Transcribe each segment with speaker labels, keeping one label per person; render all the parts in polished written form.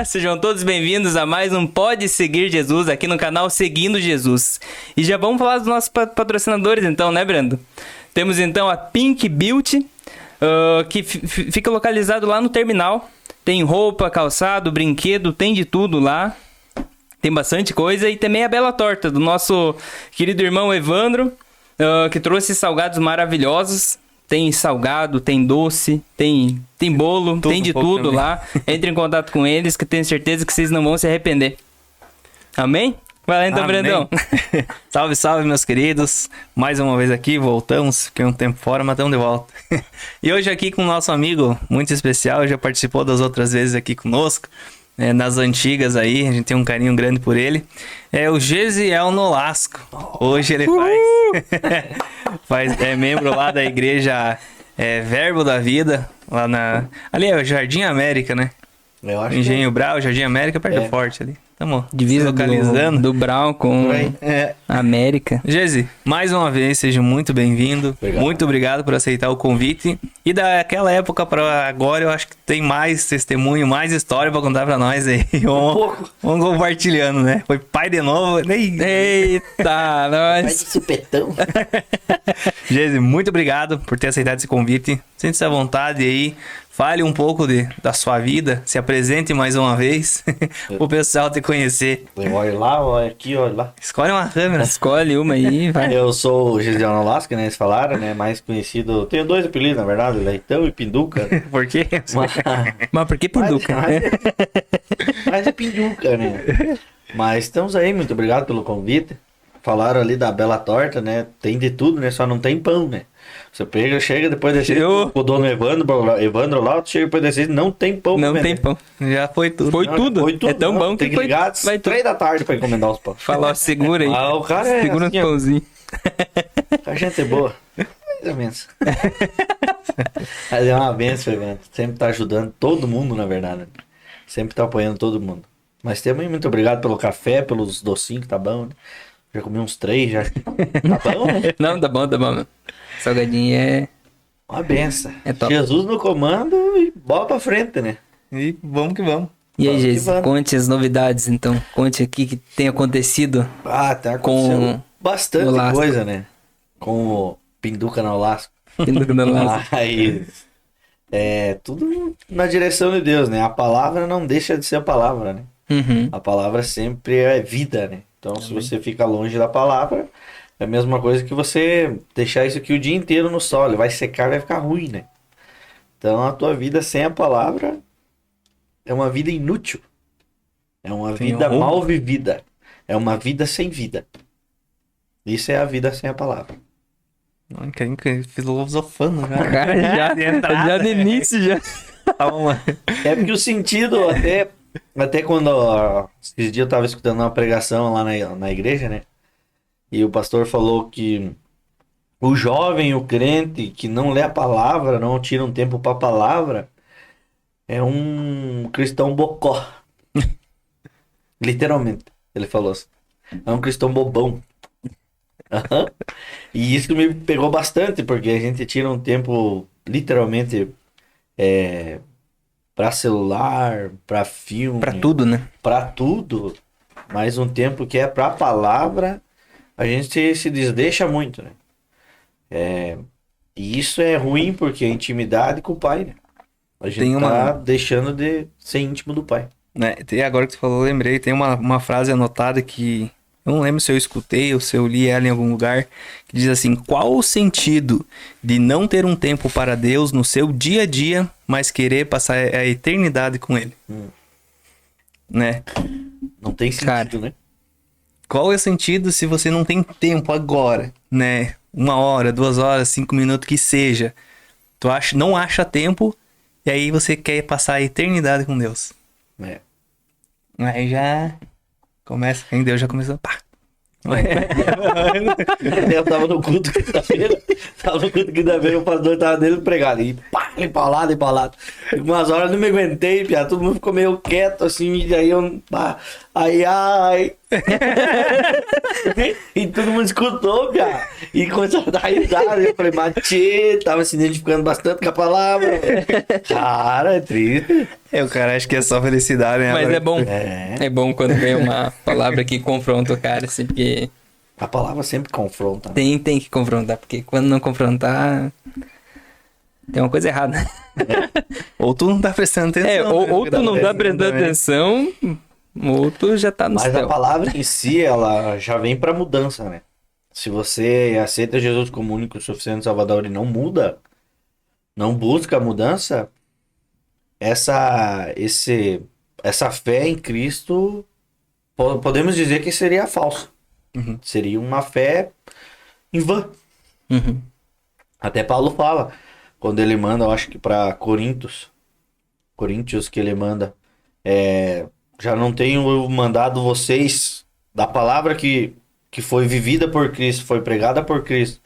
Speaker 1: Sejam todos bem-vindos a mais um Pode Seguir Jesus aqui no canal Seguindo Jesus. E já vamos falar dos nossos patrocinadores então, né, Brando? Temos então a Pink Beauty, que fica localizado lá no terminal. Tem roupa, calçado, brinquedo, tem de tudo lá. Tem bastante coisa. E também a Bela Torta, do nosso querido irmão Evandro, que trouxe salgados maravilhosos. Tem salgado, tem doce, tem bolo, tudo, tem de tudo também lá. Entre em contato com eles, que tenho certeza que vocês não vão se arrepender. Amém? Vai lá então, amém. Brandão.
Speaker 2: Salve, salve, meus queridos. Mais uma vez aqui, voltamos. Fiquei um tempo fora, mas estamos de volta. E hoje aqui com o nosso amigo muito especial, já participou das outras vezes aqui conosco. Nas antigas aí, a gente tem um carinho grande por ele. É o Gesiel Nolasco. Hoje ele é membro lá da igreja Verbo da Vida, lá ali é o Jardim América, né?
Speaker 3: Eu acho
Speaker 2: Engenho Brau, Jardim América, perto do Forte ali. Tamo
Speaker 1: divisa
Speaker 2: localizando.
Speaker 1: Do Brau com América.
Speaker 2: Gesi, mais uma vez, seja muito bem-vindo. Muito obrigado por aceitar o convite. E daquela época para agora, eu acho que tem mais testemunho, mais história para contar para nós aí. Vamos compartilhando, né? Foi pai de novo.
Speaker 1: Eita, nós.
Speaker 3: Pai de supetão.
Speaker 2: Gesi, muito obrigado por ter aceitado esse convite. Sente-se à vontade aí. Fale um pouco da sua vida, se apresente mais uma vez, o pessoal te conhecer.
Speaker 3: Olha lá, olha aqui, olha lá.
Speaker 2: Escolhe uma câmera.
Speaker 1: Escolhe uma aí, vai.
Speaker 3: Eu sou o Gesiel Nolasco, né? Eles falaram, né? Mais conhecido. Tenho dois apelidos, na verdade, Leitão e Pinduca.
Speaker 2: Por quê?
Speaker 1: Mas por que Pinduca?
Speaker 3: Mas é Pinduca, né? Mas estamos aí, muito obrigado pelo convite. Falaram ali da Bela Torta, né? Tem de tudo, né? Só não tem pão, né? Você chega depois desse o dono Evandro lá, chega depois desse não tem pão.
Speaker 1: Não tem pão.
Speaker 2: Já foi tudo.
Speaker 1: Foi tudo. É tão bom
Speaker 3: que foi ligar às 3 da tarde pra encomendar os pães.
Speaker 1: Fala, segura aí.
Speaker 3: O cara
Speaker 1: segura
Speaker 3: assim,
Speaker 1: os pãozinhos.
Speaker 3: A gente é boa. Mais ou menos. Mas é uma benção, Evandro. Sempre tá ajudando todo mundo, na verdade. Sempre tá apoiando todo mundo. Mas também muito obrigado pelo café, pelos docinhos, que tá bom, né? Já comi uns 3, já. Tá bom, né?
Speaker 1: Não, tá bom. Salgadinho é
Speaker 3: uma benção.
Speaker 1: É top.
Speaker 3: Jesus no comando e bola pra frente, né?
Speaker 2: E vamos que vamos.
Speaker 1: E aí, Jesus, conte as novidades, então. Conte aqui que tem acontecido.
Speaker 3: Tá acontecendo bastante coisa, né? Com o Pinduca no Lasco.
Speaker 1: Pinduca no Lasco.
Speaker 3: Aí, tudo na direção de Deus, né? A palavra não deixa de ser a palavra, né?
Speaker 1: Uhum.
Speaker 3: A palavra sempre é vida, né? Então, se você fica longe da palavra, é a mesma coisa que você deixar isso aqui o dia inteiro no sol. Ele vai secar e vai ficar ruim, né? Então, a tua vida sem a palavra é uma vida inútil. É uma vida mal vivida. É uma vida sem vida. Isso é a vida sem a palavra.
Speaker 2: Filosofando já.
Speaker 1: Cara, já no início, já.
Speaker 3: É porque o sentido, até quando... Esses dias eu tava escutando uma pregação lá na igreja, né? E o pastor falou que o jovem, o crente que não lê a palavra, não tira um tempo para a palavra, é um cristão bocó. Literalmente, ele falou assim. É um cristão bobão. E isso me pegou bastante, porque a gente tira um tempo, literalmente, para celular, para filme.
Speaker 1: Para tudo, né?
Speaker 3: Para tudo. Mas um tempo que é para a palavra... A gente se desdeixa muito, né? E isso é ruim porque é intimidade com o pai, né? A gente deixando de ser íntimo do pai.
Speaker 2: E agora que você falou, eu lembrei, tem uma frase anotada que... Eu não lembro se eu escutei ou se eu li ela em algum lugar, que diz assim: qual o sentido de não ter um tempo para Deus no seu dia a dia, mas querer passar a eternidade com Ele? Né?
Speaker 3: Não tem sentido, né?
Speaker 2: Qual é o sentido se você não tem tempo agora, né? 1 hora, 2 horas, 5 minutos, que seja. Tu não acha tempo e aí você quer passar a eternidade com Deus. Aí já começa, em Deus já começou, pá.
Speaker 3: Eu tava no culto quinta-feira, o pastor tava dele pregado e pá, Empalado, empalado. Umas horas eu não me aguentei, piada. Todo mundo ficou meio quieto, assim, e aí eu... Ai. E todo mundo escutou, piada. E começou a dar risada. Eu falei, Matê, tava se identificando bastante com a palavra. Cara, é triste.
Speaker 2: O cara acha que é só felicidade, né?
Speaker 1: Mas é bom.
Speaker 3: É.
Speaker 1: É bom quando vem uma palavra que confronta o cara, assim, porque
Speaker 3: A palavra sempre confronta.
Speaker 1: tem que confrontar, porque quando não confrontar, tem uma coisa errada.
Speaker 2: Ou tu não tá prestando atenção.
Speaker 1: É,
Speaker 2: né?
Speaker 1: ou tu não tá prestando
Speaker 2: também.
Speaker 1: atenção, ou tu já tá no
Speaker 3: Mas a
Speaker 1: céu.
Speaker 3: palavra em si, ela já vem pra mudança, né? Se você aceita Jesus como único e suficiente Salvador e não muda, não busca a mudança, essa fé em Cristo, podemos dizer que seria falsa.
Speaker 2: Uhum.
Speaker 3: Seria uma fé em vão.
Speaker 1: Uhum.
Speaker 3: Até Paulo fala, quando ele manda, eu acho que para Coríntios que ele manda, já não tenho mandado vocês da palavra que foi vivida por Cristo, foi pregada por Cristo,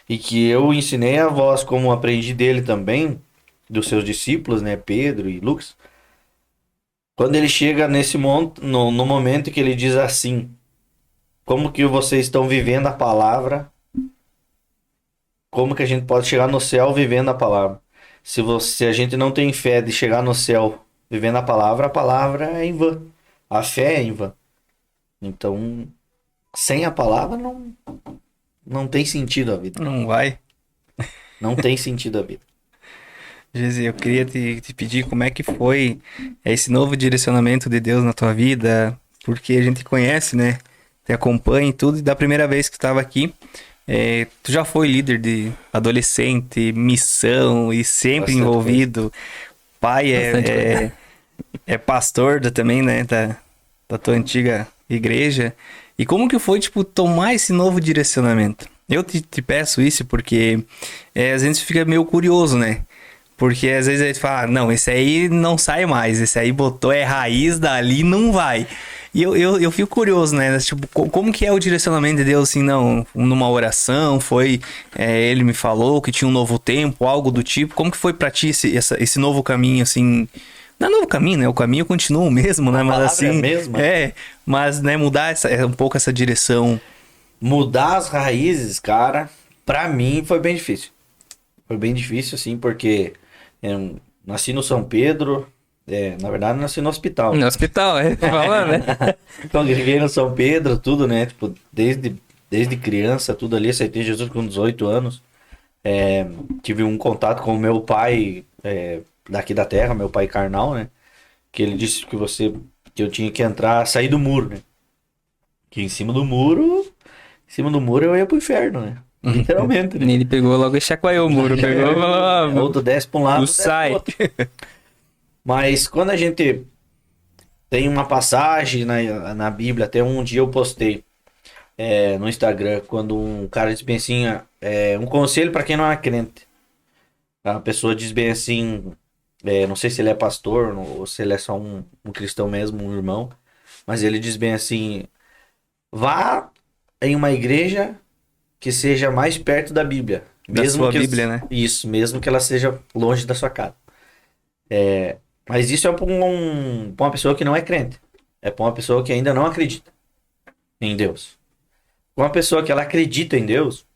Speaker 3: e que eu ensinei a vós como aprendi dele também, dos seus discípulos, né, Pedro e Lucas. Quando ele chega no momento que ele diz assim, como que vocês estão vivendo a palavra? Como que a gente pode chegar no céu vivendo a palavra? Se a gente não tem fé de chegar no céu vivendo a palavra é em vão. A fé é em vão. Então, sem a palavra não tem sentido a vida.
Speaker 2: Não vai.
Speaker 3: Não tem sentido a vida.
Speaker 2: Gesi, eu queria te pedir como é que foi esse novo direcionamento de Deus na tua vida, porque a gente conhece, né? Te acompanha e tudo, e da primeira vez que tu estava aqui, tu já foi líder de adolescente, missão e sempre
Speaker 3: Bastante
Speaker 2: envolvido. Pai
Speaker 1: Bastante
Speaker 2: é pastor também, né? Da tua antiga igreja. E como que foi, tipo, tomar esse novo direcionamento? Eu te peço isso porque às vezes fica meio curioso, né? Porque às vezes a gente fala, não, esse aí não sai mais, esse aí botou raiz dali, não vai. E eu fico curioso, né? Tipo, como que é o direcionamento de Deus, assim, não? Numa oração, ele me falou que tinha um novo tempo, algo do tipo. Como que foi pra ti esse novo caminho, assim? Não é novo caminho, né? O caminho continua o mesmo, né? Mas assim...
Speaker 3: É a mesma.
Speaker 2: Mas, né, mudar um pouco essa direção.
Speaker 3: Mudar as raízes, cara, pra mim foi bem difícil. Foi bem difícil, assim, porque eu nasci no São Pedro, na verdade nasci no hospital.
Speaker 1: No hospital, falando, né?
Speaker 3: Congreguei no São Pedro, tudo, né? Tipo, desde criança, tudo ali, aceitei Jesus com 18 anos. Tive um contato com o meu pai daqui da terra, meu pai carnal, né? Que ele disse que eu tinha que sair do muro, né? Que em cima do muro eu ia pro inferno, né? Literalmente, né?
Speaker 1: Ele pegou logo e chacoalhou o muro, pegou e falou,
Speaker 3: Ou tu desce pra um lado,
Speaker 1: tu
Speaker 3: ou desce
Speaker 1: sai.
Speaker 3: pro outro. Mas quando a gente tem uma passagem na Bíblia, até um dia eu postei no Instagram, quando um cara diz bem assim, um conselho para quem não é crente. A pessoa diz bem assim, não sei se ele é pastor ou se ele é só um cristão mesmo, um irmão, mas ele diz bem assim, vá em uma igreja que seja mais perto da Bíblia.
Speaker 2: Da sua Bíblia, né?
Speaker 3: Isso, mesmo que ela seja longe da sua casa. Mas isso é pra uma pessoa que não é crente. É pra uma pessoa que ainda não acredita em Deus. Uma pessoa que ela acredita em Deus,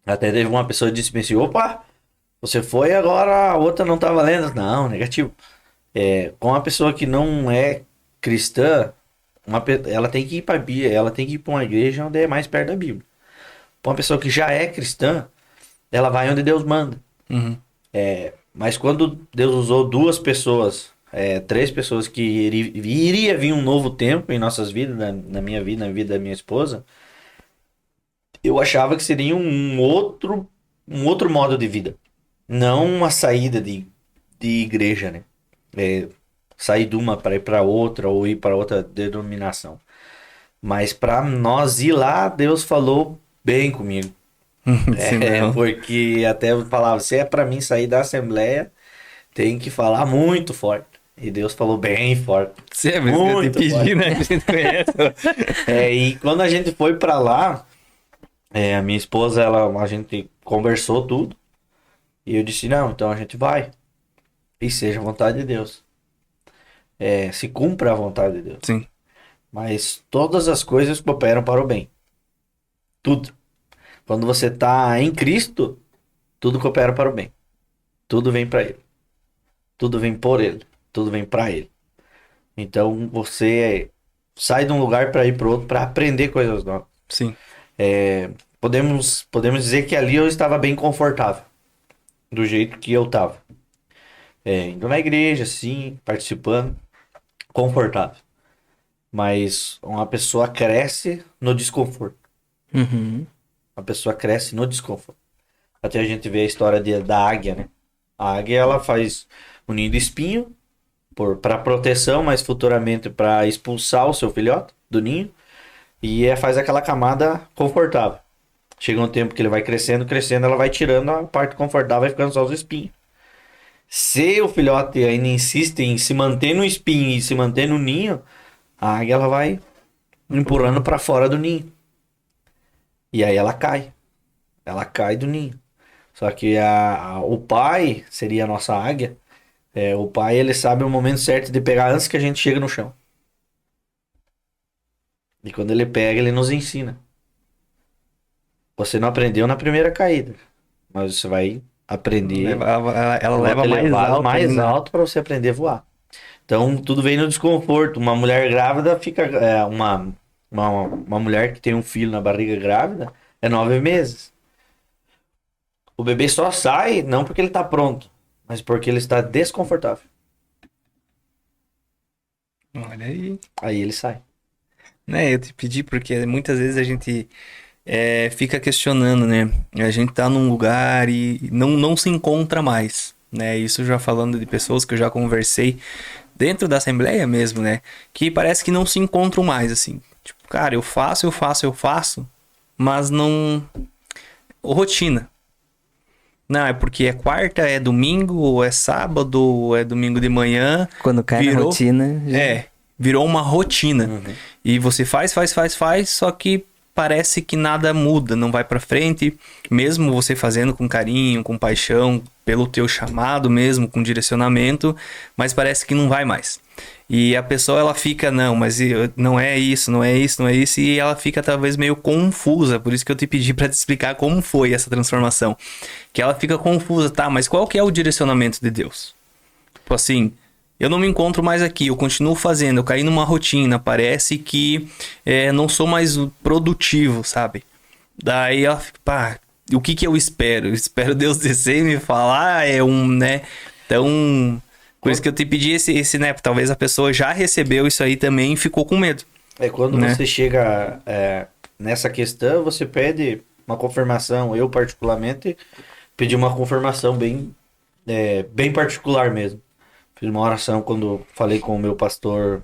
Speaker 3: até teve uma pessoa que disse assim, opa, você foi agora, a outra não tá valendo. Não, negativo. Com uma pessoa que não é cristã, ela tem que ir pra Bíblia, ela tem que ir pra uma igreja onde é mais perto da Bíblia. Pra uma pessoa que já é cristã, ela vai onde Deus manda.
Speaker 2: Uhum.
Speaker 3: Mas quando Deus usou 2 pessoas, 3 pessoas que iria vir um novo tempo em nossas vidas, na minha vida, na vida da minha esposa, eu achava que seria um outro modo de vida. Não uma saída de igreja, né? Sair de uma para ir para outra ou ir para outra denominação. Mas para nós ir lá, Deus falou bem comigo.
Speaker 2: Sim, não.
Speaker 3: Porque até eu falava, se é pra mim sair da Assembleia, tem que falar muito forte. E Deus falou bem forte.
Speaker 2: Você é mesmo que eu te pedi, né? A gente conhece.
Speaker 3: E quando a gente foi pra lá, a minha esposa, a gente conversou tudo. E eu disse, não, então a gente vai. E seja a vontade de Deus. Se cumpra a vontade de Deus.
Speaker 2: Sim.
Speaker 3: Mas todas as coisas cooperam para o bem. Tudo. Quando você está em Cristo, tudo coopera para o bem. Tudo vem para Ele. Tudo vem por Ele. Tudo vem para Ele. Então você sai de um lugar para ir para outro para aprender coisas novas.
Speaker 2: Sim.
Speaker 3: Podemos dizer que ali eu estava bem confortável. Do jeito que eu estava. Indo na igreja, sim, participando. Confortável. Mas uma pessoa cresce no desconforto.
Speaker 1: Uhum.
Speaker 3: A pessoa cresce no desconforto. Até a gente vê a história da águia, né? A águia, ela faz um ninho de espinho para proteção, mas futuramente para expulsar o seu filhote do ninho. E faz aquela camada confortável. Chega um tempo que ele vai crescendo, ela vai tirando a parte confortável e ficando só os espinhos. Se o filhote ainda insiste em se manter no espinho e se manter no ninho, a águia ela vai empurrando para fora do ninho. E aí ela cai. Ela cai do ninho. Só que o pai, seria a nossa águia, o pai ele sabe o momento certo de pegar antes que a gente chegue no chão. E quando ele pega, ele nos ensina. Você não aprendeu na primeira caída, mas você vai aprender.
Speaker 2: Ela leva
Speaker 3: mais alto para você aprender a voar. Então tudo vem no desconforto. Uma mulher grávida fica. Uma mulher que tem um filho na barriga grávida é 9 meses. O bebê só sai, não porque ele está pronto, mas porque ele está desconfortável.
Speaker 2: Olha aí.
Speaker 3: Aí ele sai.
Speaker 2: Né, eu te pedi porque muitas vezes a gente fica questionando, né? A gente tá num lugar e não se encontra mais, né? Isso já falando de pessoas que eu já conversei dentro da Assembleia mesmo, né? Que parece que não se encontram mais, assim. Tipo, cara, eu faço, mas não... Rotina. Não, é porque é quarta, é domingo, ou é sábado, ou é domingo de manhã.
Speaker 1: Quando cai na rotina...
Speaker 2: Virou uma rotina.
Speaker 3: Uhum.
Speaker 2: E você faz, só que parece que nada muda, não vai pra frente. Mesmo você fazendo com carinho, com paixão, pelo teu chamado mesmo, com direcionamento, mas parece que não vai mais. E a pessoa, ela fica, não, mas não é isso, e ela fica talvez meio confusa. Por isso que eu te pedi pra te explicar como foi essa transformação. Que ela fica confusa, tá, mas qual que é o direcionamento de Deus? Tipo assim... Eu não me encontro mais aqui, eu continuo fazendo, eu caí numa rotina, parece que não sou mais produtivo, sabe? Daí ela fica, pá, o que eu espero? Eu espero Deus descer e me falar, né? Então, por isso que eu te pedi esse, né? Talvez a pessoa já recebeu isso aí também e ficou com medo.
Speaker 3: Quando
Speaker 2: né?
Speaker 3: você chega nessa questão, você pede uma confirmação. Eu, particularmente, pedi uma confirmação bem particular mesmo. Fiz uma oração quando falei com o meu pastor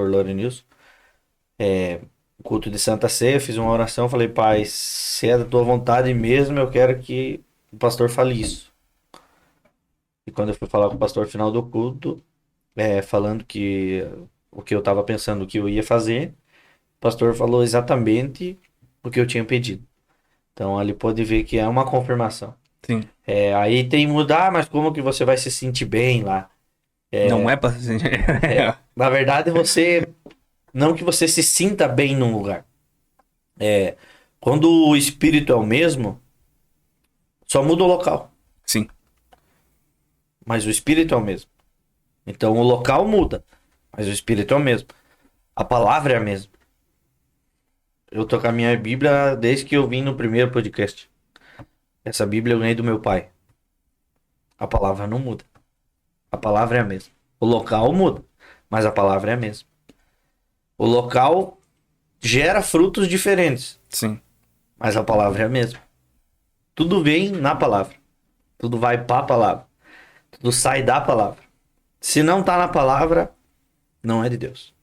Speaker 3: Lorenilson. Culto de Santa Ceia, fiz uma oração, falei, pai, se é da tua vontade mesmo, eu quero que o pastor fale isso. E quando eu fui falar com o pastor no final do culto, falando que o que eu estava pensando, o que eu ia fazer, o pastor falou exatamente o que eu tinha pedido. Então ali pode ver que é uma confirmação.
Speaker 2: Sim.
Speaker 3: Aí tem que mudar, mas como que você vai se sentir bem lá?
Speaker 2: Não é pra...
Speaker 3: Na verdade, não que você se sinta bem num lugar. Quando o espírito é o mesmo, só muda o local.
Speaker 2: Sim.
Speaker 3: Mas o espírito é o mesmo. Então o local muda, mas o espírito é o mesmo. A palavra é a mesma. Eu tô com a minha Bíblia desde que eu vim no primeiro podcast. Essa Bíblia eu ganhei do meu pai. A palavra não muda. A palavra é a mesma. O local muda, mas a palavra é a mesma. O local gera frutos diferentes.
Speaker 2: Sim.
Speaker 3: Mas a palavra é a mesma. Tudo vem na palavra. Tudo vai para a palavra. Tudo sai da palavra. Se não tá na palavra, não é de Deus.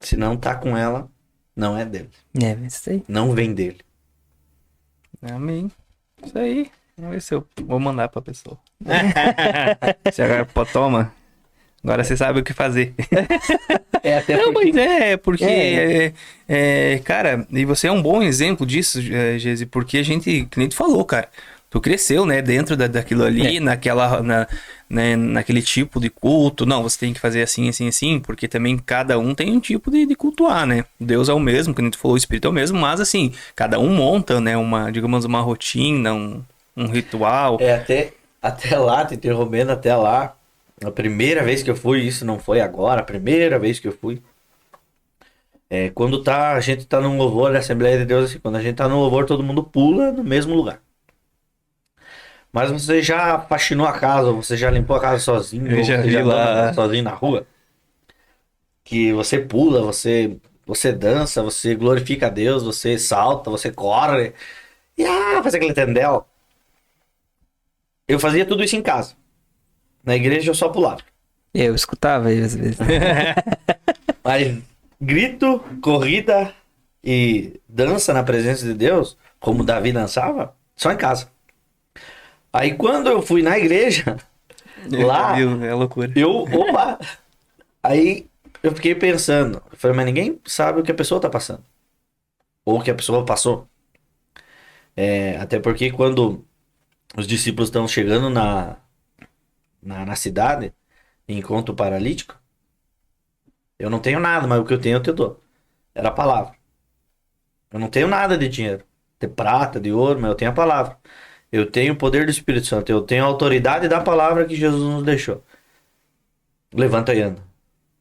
Speaker 3: Se não tá com ela, não é dele.
Speaker 1: Isso aí.
Speaker 3: Não vem dele.
Speaker 2: Amém. Isso aí. Vamos ver se eu vou mandar pra pessoa. Se agora, pô, toma. Agora você sabe o que fazer.
Speaker 3: Até
Speaker 2: não,
Speaker 3: porque...
Speaker 2: mas porque... cara, e você é um bom exemplo disso, Gesi, porque a gente, que nem tu falou, cara. tu cresceu, né, dentro daquilo ali, naquele tipo de culto. Não, você tem que fazer assim, assim, assim, porque também cada um tem um tipo de cultuar, né? Deus é o mesmo, como tu falou, o Espírito é o mesmo, mas assim, cada um monta, né, digamos, uma rotina, um ritual.
Speaker 3: Até lá, te interrompendo, até lá, a primeira vez que eu fui, isso não foi agora, a primeira vez que eu fui, quando a gente tá num louvor da Assembleia de Deus, assim, quando a gente tá no louvor, todo mundo pula no mesmo lugar. Mas você já faxinou a casa, você já limpou a casa sozinho,
Speaker 2: Eu
Speaker 3: ou
Speaker 2: já
Speaker 3: você
Speaker 2: vi
Speaker 3: já
Speaker 2: lá.
Speaker 3: anda sozinho na rua? Que você pula, você dança, você glorifica a Deus, você salta, você corre, e faz aquele tendel. Eu fazia tudo isso em casa. Na igreja eu só pulava.
Speaker 1: Eu escutava aí às vezes.
Speaker 3: Mas grito, corrida e dança na presença de Deus, como Davi dançava, só em casa. Aí quando eu fui na igreja, lá,
Speaker 2: É loucura.
Speaker 3: opa! Aí eu fiquei pensando, eu falei, mas ninguém sabe o que a pessoa tá passando. Ou o que a pessoa passou. Até porque quando os discípulos estão chegando na cidade, e encontram o paralítico, eu não tenho nada, mas o que eu tenho eu te dou. Era a palavra. Eu não tenho nada de dinheiro, de prata, de ouro, mas eu tenho a palavra. Eu tenho o poder do Espírito Santo, eu tenho a autoridade da palavra que Jesus nos deixou. Levanta e anda.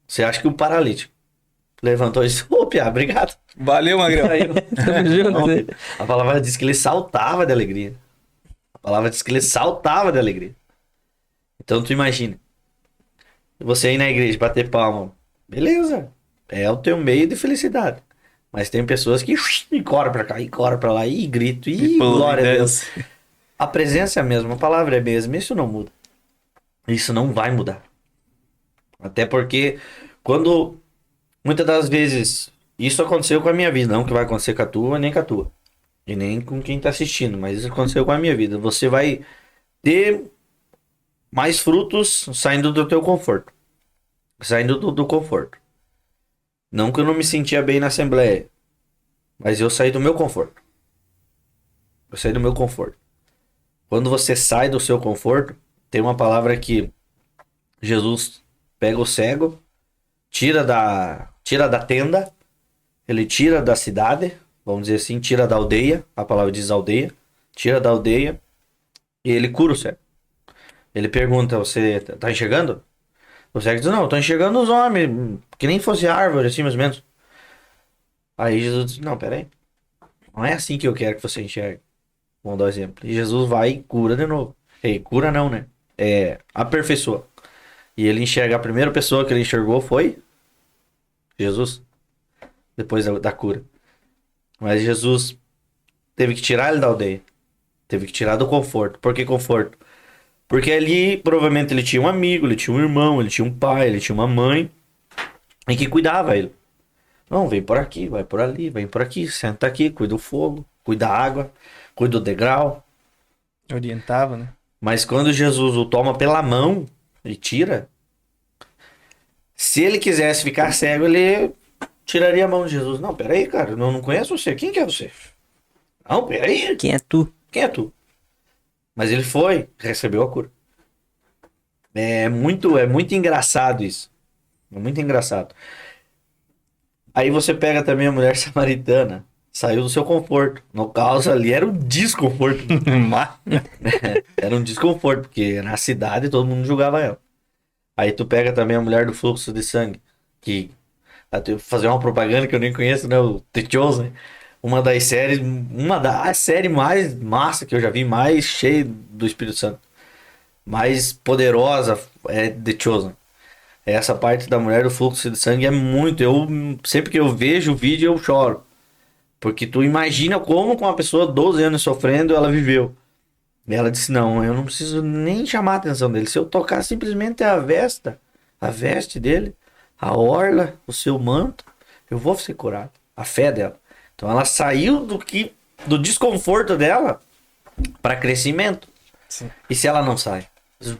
Speaker 3: Você acha que o paralítico levantou e disse, ô Pia, obrigado.
Speaker 2: Valeu, Magrão.
Speaker 3: Não, a palavra diz que ele saltava de alegria. A palavra diz que ele saltava de alegria. Então tu imagina. Você ir na igreja bater palma. Beleza. É o teu meio de felicidade. Mas tem pessoas que e corre pra cá, e corre pra lá, e grito, e glória a Deus. A presença é a mesma, a palavra é a mesma, isso não muda. Isso não vai mudar. Até porque quando muitas das vezes isso aconteceu com a minha vida, não que vai acontecer com a tua, nem com a tua. E nem com quem tá assistindo, mas isso aconteceu com a minha vida. Você vai ter mais frutos saindo do teu conforto. Saindo do conforto. Não que eu não me sentia bem na Assembleia, mas eu saí do meu conforto. Eu saí do meu conforto. Quando você sai do seu conforto, tem uma palavra que Jesus pega o cego, tira da tenda, ele tira da cidade, vamos dizer assim, tira da aldeia, a palavra diz aldeia, tira da aldeia e ele cura o cego. Ele pergunta, você tá enxergando? O cego diz, não, eu tô enxergando os homens, que nem fosse árvore, assim mais ou menos. Aí Jesus diz, não, peraí, não é assim que eu quero que você enxergue. Vamos dar um exemplo. E Jesus vai e cura de novo. Cura não, né? Aperfeiçoa. E ele enxerga, a primeira pessoa que ele enxergou foi Jesus. Depois da cura. Mas Jesus teve que tirar ele da aldeia. Teve que tirar do conforto. Por que conforto? Porque ali provavelmente ele tinha um amigo, ele tinha um irmão, ele tinha um pai, ele tinha uma mãe. E que cuidava ele. Não, vem por aqui, vai por ali, vem por aqui, senta aqui, cuida do fogo, cuida da água, cuida do degrau.
Speaker 2: Orientava, né?
Speaker 3: Mas quando Jesus o toma pela mão e tira, se ele quisesse ficar cego, ele tiraria a mão de Jesus. Não, peraí, cara, eu não conheço você. Quem que é você? Não, peraí.
Speaker 1: Quem é tu?
Speaker 3: Quem é tu? Mas ele foi, recebeu a cura. É muito engraçado isso. É muito engraçado. Aí você pega também a mulher samaritana. Saiu do seu conforto. No caso ali era um desconforto. Era um desconforto, porque na cidade todo mundo julgava ela. Aí tu pega também a mulher do fluxo de sangue. Que até fazer uma propaganda que eu nem conheço, né? O The Chosen. A série mais massa que eu já vi, mais cheia do Espírito Santo. Mais poderosa é The Chosen. Essa parte da mulher do fluxo de sangue é muito. Sempre que eu vejo o vídeo eu choro. Porque tu imagina como com uma pessoa 12 anos sofrendo ela viveu. E ela disse, não, eu não preciso nem chamar a atenção dele. Se eu tocar simplesmente a veste dele, a orla, o seu manto, eu vou ser curado. A fé dela. Então ela saiu do desconforto dela para crescimento.
Speaker 2: Sim.
Speaker 3: E se ela não sai?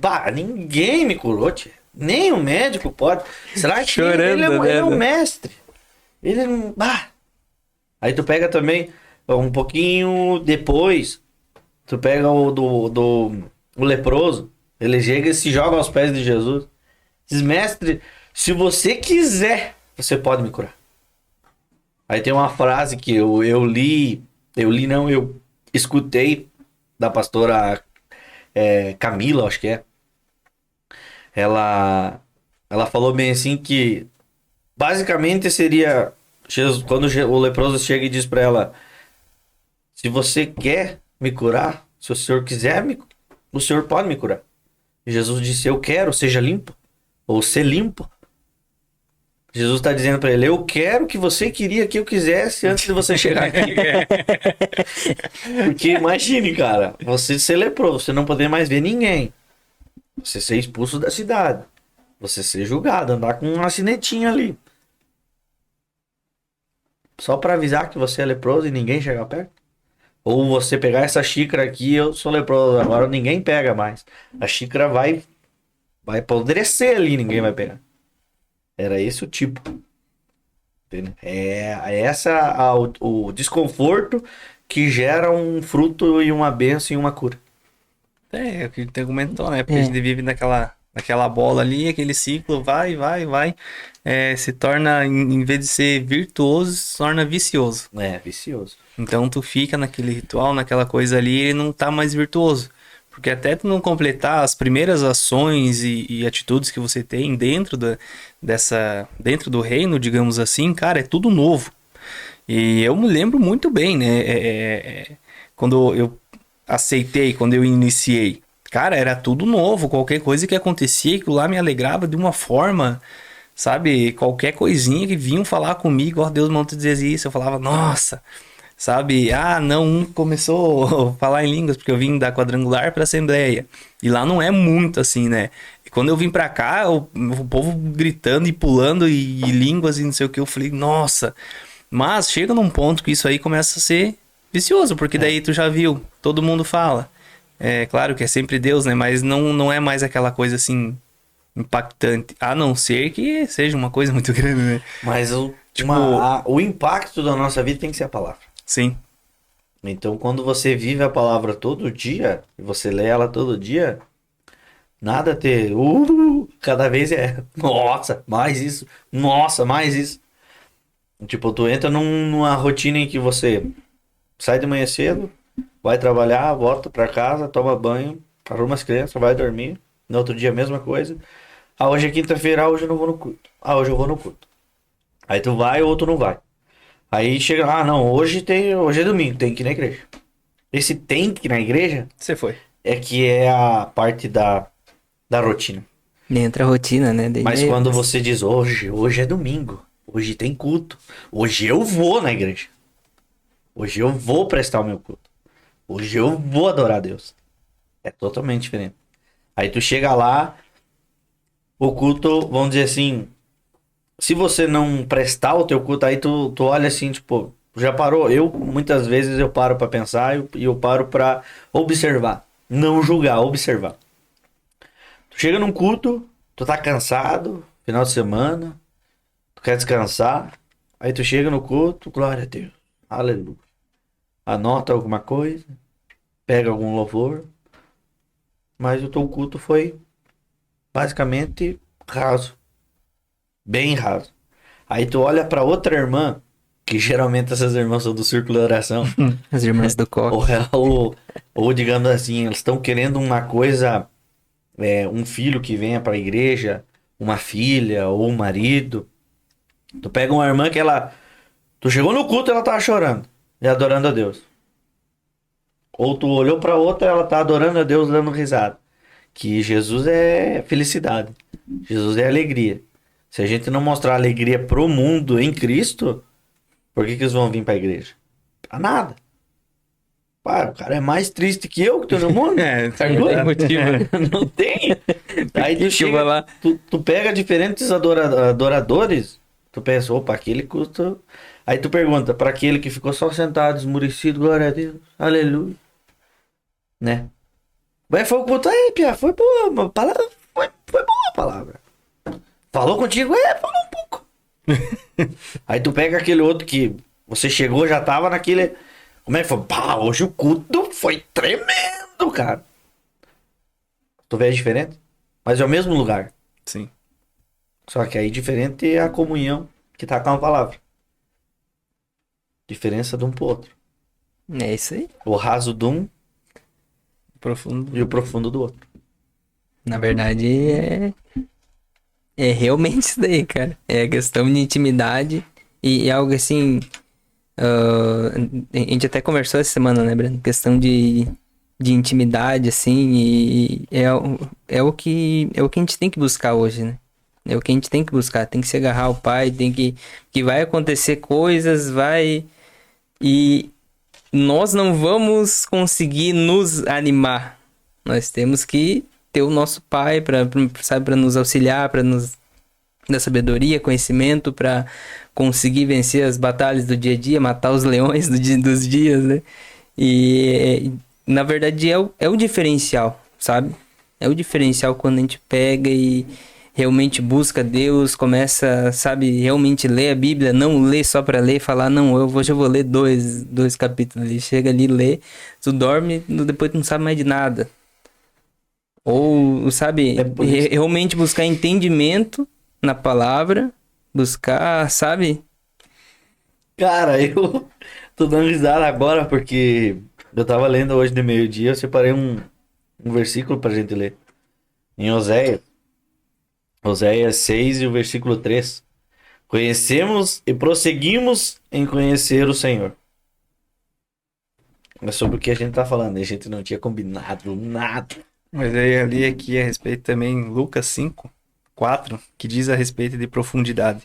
Speaker 3: Bah, ninguém me curou, tia. Nem o médico pode. Será que
Speaker 1: Chorando,
Speaker 3: ele é um
Speaker 1: né?
Speaker 3: mestre? Ele não... Bah. Aí tu pega também um pouquinho depois. Tu pega o leproso, ele chega e se joga aos pés de Jesus. Diz, mestre, se você quiser, você pode me curar. Aí tem uma frase que eu escutei da pastora Camila, acho que é. Ela falou bem assim que basicamente seria Jesus, quando o leproso chega e diz pra ela: se você quer me curar, se o senhor quiser, o senhor pode me curar. E Jesus disse: eu quero, seja limpo, ou ser limpo. Jesus está dizendo para ele: eu quero que você queria que eu quisesse antes de você chegar aqui. Porque imagine, cara, você ser leproso, você não poder mais ver ninguém, você ser expulso da cidade, você ser julgado, andar com uma sinetinha ali, só para avisar que você é leproso e ninguém chegar perto. Ou você pegar essa xícara aqui, eu sou leproso, agora ninguém pega mais. A xícara vai apodrecer ali, ninguém vai pegar. Era esse o tipo. Entendeu? O desconforto que gera um fruto e uma bênção e uma cura.
Speaker 2: É o que você comentou, né? Porque a gente vive naquela bola ali, aquele ciclo vai. Se torna, em vez de ser virtuoso, se torna vicioso.
Speaker 3: É, vicioso.
Speaker 2: Então tu fica naquele ritual, naquela coisa ali, e não tá mais virtuoso. Porque até tu não completar as primeiras ações e atitudes que você tem dentro do reino, digamos assim, cara, é tudo novo. E eu me lembro muito bem, né? Quando eu aceitei, quando eu iniciei, cara, era tudo novo. Qualquer coisa que acontecia, aquilo lá me alegrava de uma forma, sabe? Qualquer coisinha que vinham falar comigo, ó, Deus mandou dizer isso, eu falava, nossa... Sabe? Não, começou a falar em línguas, porque eu vim da quadrangular pra Assembleia. E lá não é muito assim, né? E quando eu vim pra cá, o povo gritando e pulando e línguas e não sei o que, eu falei, nossa. Mas chega num ponto que isso aí começa a ser vicioso, porque daí tu já viu, todo mundo fala. É claro que é sempre Deus, né? Mas não é mais aquela coisa assim, impactante. A não ser que seja uma coisa muito grande, né?
Speaker 3: Mas o impacto da nossa vida tem que ser a palavra.
Speaker 2: Sim.
Speaker 3: Então, quando você vive a palavra todo dia, e você lê ela todo dia, nada cada vez nossa, mais isso, nossa, mais isso. Tipo, tu entra numa rotina em que você sai de manhã cedo, vai trabalhar, volta pra casa, toma banho, arruma as crianças, vai dormir. No outro dia a mesma coisa. Hoje é quinta-feira, hoje eu não vou no culto. Hoje eu vou no culto. Aí tu vai, ou tu não vai. Aí chega, não, hoje é domingo, tem que ir na igreja. Esse tem que ir na igreja
Speaker 2: Você foi.
Speaker 3: é que é a parte da rotina.
Speaker 1: Entra a rotina, né? Daí
Speaker 3: Mas quando você diz, hoje é domingo, hoje tem culto, hoje eu vou na igreja. Hoje eu vou prestar o meu culto. Hoje eu vou adorar a Deus. É totalmente diferente. Aí tu chega lá, o culto, vamos dizer assim... Se você não prestar o teu culto, aí tu olha assim, tipo, já parou? Muitas vezes eu paro pra pensar e eu paro pra observar. Não julgar, observar. Tu chega num culto, tu tá cansado, final de semana, tu quer descansar, aí tu chega no culto, glória a Deus, aleluia. Anota alguma coisa, pega algum louvor, mas o teu culto foi basicamente raso. Bem raso. Aí tu olha pra outra irmã, que geralmente essas irmãs são do círculo de oração.
Speaker 1: As irmãs do coque.
Speaker 3: ou digamos assim, elas estão querendo uma coisa, um filho que venha pra igreja, uma filha ou um marido. Tu pega uma irmã que tu chegou no culto, ela tava chorando e adorando a Deus. Ou tu olhou pra outra, ela tá adorando a Deus, dando risada. Que Jesus é felicidade. Jesus é alegria. Se a gente não mostrar alegria pro mundo em Cristo, por que eles vão vir pra igreja? Pra nada. Pá, o cara é mais triste que eu que tô no mundo.
Speaker 1: Não tem motivo.
Speaker 3: Não tem. Aí tu
Speaker 1: que
Speaker 3: chega,
Speaker 1: eu vou lá?
Speaker 3: tu pega diferentes adoradores, tu pensa, opa, aquele custa... Aí tu pergunta, pra aquele que ficou só sentado, esmurecido, glória a Deus, aleluia. Né? Mas foi o culto aí, Pia, foi boa, foi boa a palavra. Falou contigo? Falou um pouco. Aí tu pega aquele outro que você chegou, já tava naquele... Como é que foi? Pá, hoje o culto foi tremendo, cara. Tu vê a diferente? Mas é o mesmo lugar.
Speaker 2: Sim.
Speaker 3: Só que aí diferente é a comunhão que tá com a palavra. Diferença de um pro outro.
Speaker 1: É isso aí.
Speaker 3: O raso de um
Speaker 2: Profundo.
Speaker 3: e o profundo do outro.
Speaker 1: Na verdade, é realmente isso daí, cara. É questão de intimidade e algo assim. A gente até conversou essa semana, né, Breno? Questão de intimidade, assim, e é o que a gente tem que buscar hoje, né? É o que a gente tem que buscar. Tem que se agarrar ao Pai, que vai acontecer coisas, e nós não vamos conseguir nos animar. Nós temos que ter o nosso Pai para nos auxiliar, para nos dar sabedoria, conhecimento, para conseguir vencer as batalhas do dia a dia, matar os leões dos dias, né? E na verdade é o diferencial, sabe? É o diferencial quando a gente pega e realmente busca Deus, começa, sabe, realmente ler a Bíblia, não ler só para ler e falar, não, hoje eu vou ler dois capítulos ali. Chega ali, lê, tu dorme, depois tu não sabe mais de nada. Ou, sabe, realmente buscar entendimento na palavra, buscar, sabe?
Speaker 3: Cara, eu tô dando risada agora porque eu tava lendo hoje de meio-dia, eu separei um versículo pra gente ler. Em Oséias 6 e o versículo 3. Conhecemos e prosseguimos em conhecer o Senhor. É sobre o que a gente tá falando, a gente não tinha combinado nada.
Speaker 2: Mas aí eu li aqui a respeito também Lucas 5:4, que diz a respeito de profundidade.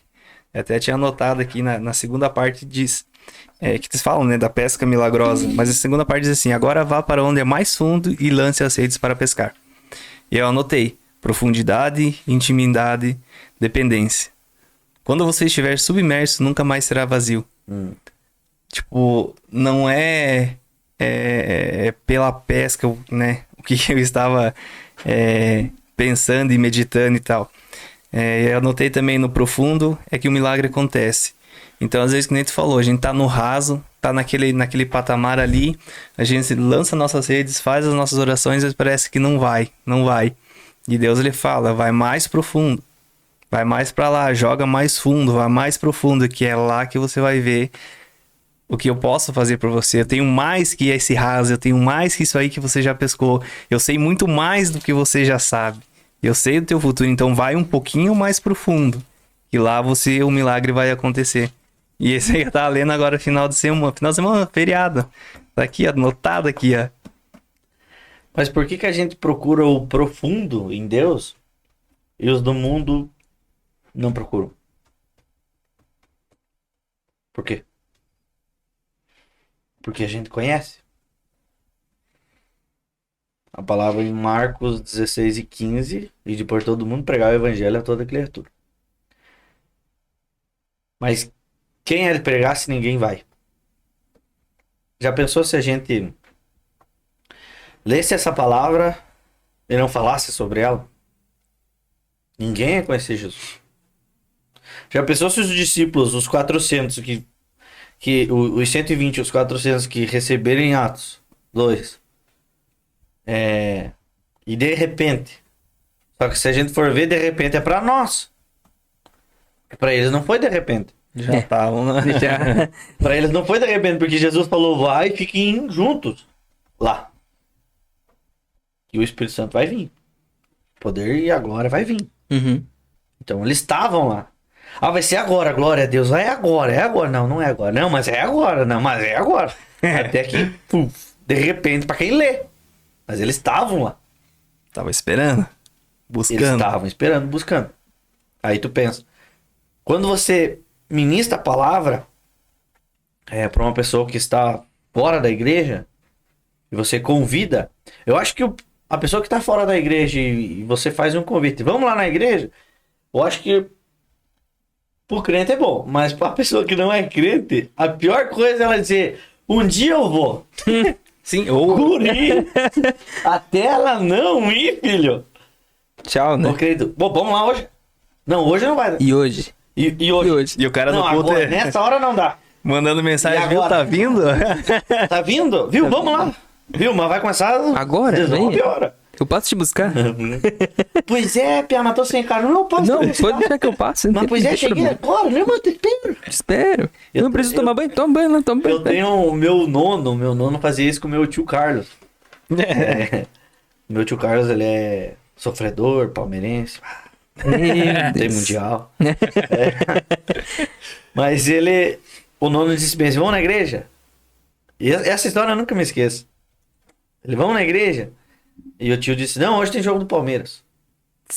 Speaker 2: Eu até tinha anotado aqui na segunda parte diz, que eles falam, né, da pesca milagrosa, mas a segunda parte diz assim, agora vá para onde é mais fundo e lance as redes para pescar. E eu anotei, profundidade, intimidade, dependência. Quando você estiver submerso, nunca mais será vazio. Tipo, não é pela pesca, né, o que eu estava pensando e meditando e tal. Eu anotei também no profundo, é que o milagre acontece. Então, às vezes, que nem tu falou, a gente tá no raso, tá naquele patamar ali, a gente lança nossas redes, faz as nossas orações, mas parece que não vai. E Deus, ele fala, vai mais profundo, vai mais pra lá, joga mais fundo, vai mais profundo, que é lá que você vai ver o que eu posso fazer por você. Eu tenho mais que esse raso, eu tenho mais que isso aí que você já pescou, eu sei muito mais do que você já sabe. Eu sei do teu futuro, então vai um pouquinho mais profundo. E lá o milagre vai acontecer. E esse aí eu tava lendo agora final de semana, feriado. Tá aqui, anotado aqui, ó.
Speaker 3: Mas por que a gente procura o profundo em Deus e os do mundo não procuram? Por quê? Porque a gente conhece. A palavra em Marcos 16:15, e de por todo mundo pregar o evangelho a toda criatura. Mas quem é de pregar se ninguém vai? Já pensou se a gente lesse essa palavra e não falasse sobre ela? Ninguém ia conhecer Jesus. Já pensou se os discípulos, os 400 os 120, os 400 que receberem Atos 2, e de repente, só que se a gente for ver, de repente é pra nós. Pra eles não foi de repente.
Speaker 2: Já estavam, né?
Speaker 1: Já.
Speaker 3: Pra eles não foi de repente, porque Jesus falou, vai, fiquem juntos lá. E o Espírito Santo vai vir. O poder e a glória vai vir.
Speaker 1: Uhum.
Speaker 3: Então eles estavam lá. Ah, vai ser agora, glória a Deus. É agora. Não, não é agora. Não, mas é agora. Não, mas é agora. Até que, de repente, pra quem lê. Mas eles estavam lá.
Speaker 2: Tava esperando, buscando.
Speaker 3: Eles estavam esperando, buscando. Aí tu pensa. Quando você ministra a palavra pra uma pessoa que está fora da igreja, e você convida, eu acho que a pessoa que está fora da igreja e você faz um convite, vamos lá na igreja, eu acho que pro crente é bom, mas pra pessoa que não é crente, a pior coisa é ela dizer, um dia eu vou.
Speaker 2: Sim, ou...
Speaker 3: Guri, até ela não ir, filho.
Speaker 1: Tchau, né?
Speaker 3: Ô, querido, bom, vamos lá hoje. Não, hoje não vai.
Speaker 1: E hoje?
Speaker 3: E hoje?
Speaker 2: E o cara
Speaker 3: Não,
Speaker 2: do culto
Speaker 3: agora, nessa hora não dá.
Speaker 2: Mandando mensagem,
Speaker 3: E
Speaker 2: viu?
Speaker 3: agora?
Speaker 2: Tá vindo?
Speaker 3: Tá vindo? Viu? Vamos lá. Viu? Mas vai começar
Speaker 1: Agora?
Speaker 3: 19
Speaker 1: Vem.
Speaker 3: horas.
Speaker 1: Eu passo te buscar?
Speaker 3: Pois é, Pia, mas tô sem carro. Não, posso.
Speaker 1: Não, pode deixar que eu passo.
Speaker 3: Mas pois é,
Speaker 1: tem
Speaker 3: cheguei
Speaker 1: problema.
Speaker 3: agora, né, mano? Espera.
Speaker 1: Espero. Eu não preciso tomar banho. Toma banho lá, toma banho.
Speaker 3: Eu tenho o meu nono fazia isso com o meu tio Carlos. Meu tio Carlos, ele é sofredor, palmeirense, tem mundial. É. Mas ele, o nono disse bem assim, vamos na igreja? E essa história eu nunca me esqueço. Ele, vamos na igreja? E o tio disse, não, hoje tem jogo do Palmeiras.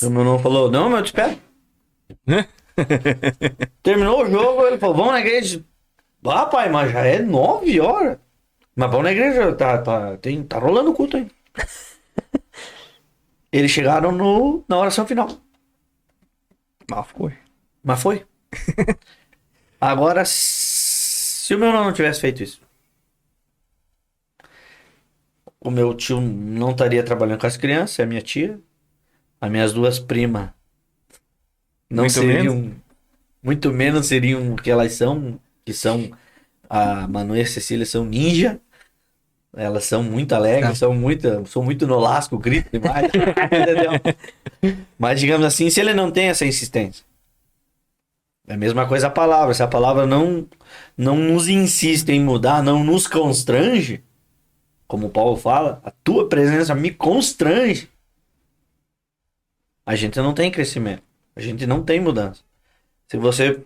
Speaker 3: E o meu nono falou, não, mas eu te espero. Terminou o jogo, ele falou, vamos na igreja. Ah, pai, mas já é 9 horas. Mas vamos na igreja, tá rolando o culto ainda. Eles chegaram na oração final.
Speaker 2: Mal foi.
Speaker 3: Mas foi. Agora, se o meu não tivesse feito isso, o meu tio não estaria trabalhando com as crianças, a minha tia, as minhas duas primas não
Speaker 2: Muito
Speaker 3: seriam, muito menos seriam o que elas são, que são a Manu e a Cecília são ninja. Elas são muito alegres, são muito no lasco, grito demais. Entendeu? Mas digamos assim, se ele não tem essa insistência, é a mesma coisa a palavra. Se a palavra não nos insiste em mudar, não nos constrange, como Paulo fala, a tua presença me constrange. A gente não tem crescimento, a gente não tem mudança. Se você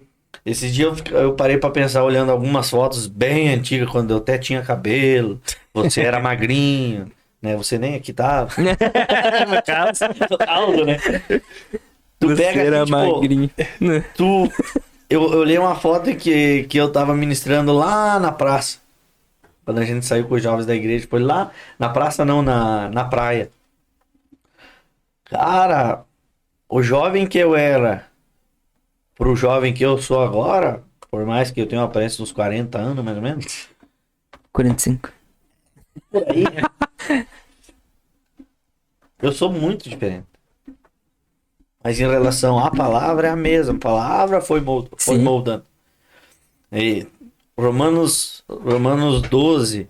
Speaker 3: Esses dias eu parei pra pensar olhando algumas fotos bem antigas, quando eu até tinha cabelo, você era magrinho, né? Você nem aqui tava.
Speaker 2: No caso.
Speaker 3: Aldo, né? Tu
Speaker 1: Você
Speaker 3: pega
Speaker 1: era
Speaker 3: assim, tipo,
Speaker 1: magrinho.
Speaker 3: eu olhei uma foto que eu tava ministrando lá na praça. Quando a gente saiu com os jovens da igreja, foi lá na praça, não, na praia. Cara, o jovem que eu era pro jovem que eu sou agora, por mais que eu tenha uma aparência dos 40 anos, mais ou menos,
Speaker 1: 45.
Speaker 3: por aí, eu sou muito diferente. Mas em relação à palavra, é a mesma. A palavra foi
Speaker 1: Sim.
Speaker 3: moldando. E Romanos 12:2.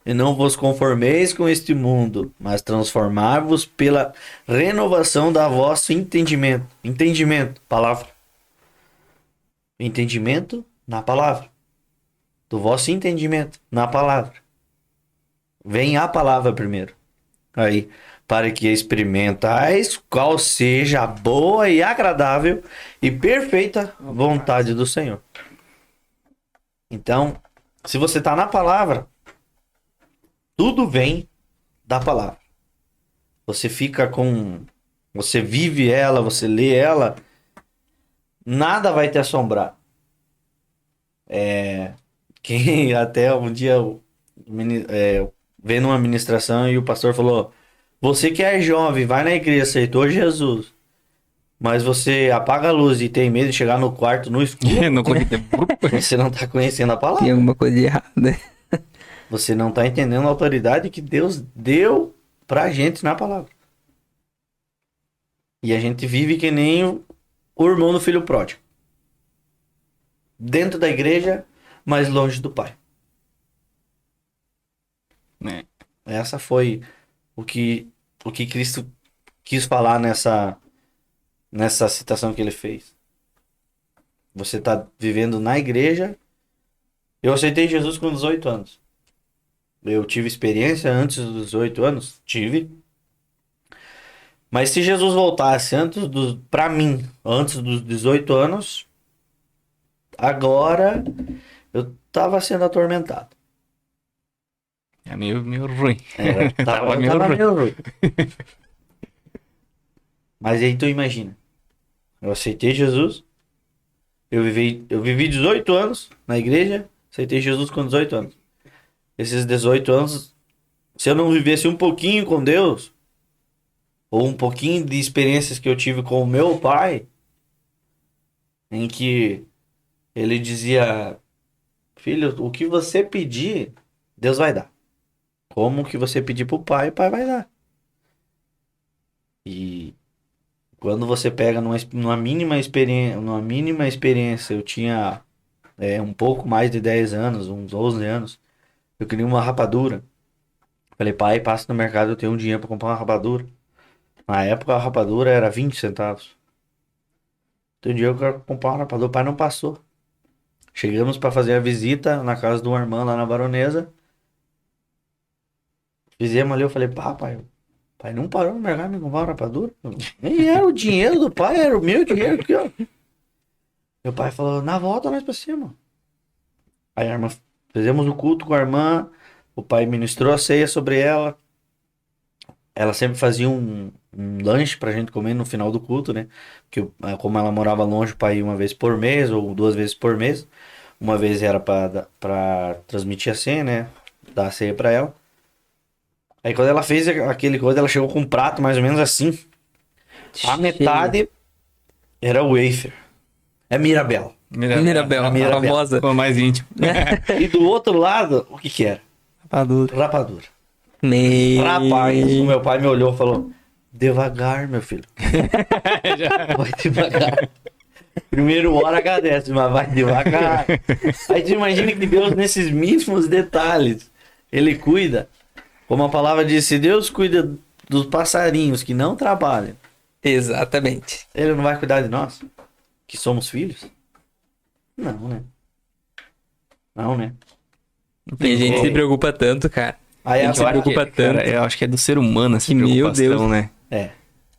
Speaker 3: E não vos conformeis com este mundo, mas transformar-vos pela renovação da vosso entendimento. Entendimento, palavra. Entendimento na palavra. Do vosso entendimento na palavra. Vem a palavra primeiro. Aí, para que experimentais qual seja a boa e agradável e perfeita vontade do Senhor. Então, se você está na palavra, tudo vem da palavra. Você fica você vive ela, você lê ela, nada vai te assombrar. Quem até um dia vendo uma ministração e o pastor falou: você que é jovem, vai na igreja, aceitou Jesus, mas você apaga a luz e tem medo de chegar no quarto no escuro,
Speaker 2: Não conheço.
Speaker 3: você não está conhecendo a palavra.
Speaker 1: Tem alguma coisa de errada.
Speaker 3: Você não está entendendo a autoridade que Deus deu pra gente na palavra. E a gente vive que nem o irmão do filho pródigo. Dentro da igreja, mas longe do pai.
Speaker 2: É.
Speaker 3: Essa foi o que Cristo quis falar nessa citação que ele fez. Você está vivendo na igreja. Eu aceitei Jesus com 18 anos. Eu tive experiência antes dos 18 anos? Tive. Mas se Jesus voltasse pra mim, antes dos 18 anos, agora eu tava sendo atormentado.
Speaker 2: É meio ruim.
Speaker 3: Tava
Speaker 2: meio ruim.
Speaker 3: meio ruim. Mas aí tu imagina. Eu aceitei Jesus. Eu vivi 18 anos na igreja. Aceitei Jesus com 18 anos. Esses 18 anos, se eu não vivesse um pouquinho com Deus, ou um pouquinho de experiências que eu tive com o meu pai, em que ele dizia: filho, o que você pedir, Deus vai dar. Como que você pedir pro pai, o pai vai dar. E quando você pega numa mínima experiência, eu tinha um pouco mais de 10 anos, uns 12 anos, eu queria uma rapadura. Falei, pai, passa no mercado, eu tenho um dinheiro pra comprar uma rapadura. Na época a rapadura era 20 centavos. Tem um dia eu quero comprar uma rapadura, o pai não passou. Chegamos pra fazer a visita na casa de uma irmã lá na Baronesa. Fizemos ali, eu falei, pai não parou no mercado me comprar uma rapadura? Nem era o dinheiro do pai, era o meu dinheiro aqui, ó. Meu pai falou, na volta nós pra cima. Aí a irmã, fizemos o culto com a irmã, o pai ministrou a ceia sobre ela. Ela sempre fazia um lanche pra gente comer no final do culto, né? Porque como ela morava longe, o pai ia uma vez por mês ou 2 vezes por mês. Uma vez era pra transmitir a ceia, né? Dar a ceia pra ela. Aí quando ela fez aquele coisa, ela chegou com um prato mais ou menos assim. A metade era wafer. É Mirabel.
Speaker 1: Mirabel, a
Speaker 3: Mirabel.
Speaker 1: famosa.
Speaker 2: Ficou mais íntimo.
Speaker 3: E do outro lado, o que que era? Rapadura. Rapaz, o meu pai me olhou e falou, devagar, meu filho. Vai devagar. Primeiro hora agradece, mas vai devagar. Aí tu imagina que Deus, nesses mínimos detalhes, Ele cuida. Como a palavra diz, se Deus cuida dos passarinhos que não trabalham,
Speaker 1: Exatamente.
Speaker 3: Ele não vai cuidar de nós? Que somos filhos? Não, né? Não, né?
Speaker 1: E a gente se preocupa tanto, cara.
Speaker 3: Aí
Speaker 1: A gente se preocupa tanto.
Speaker 2: Cara, eu acho que é do ser humano essa
Speaker 1: Que, meu
Speaker 2: preocupação,
Speaker 1: Deus.
Speaker 2: né?
Speaker 3: É.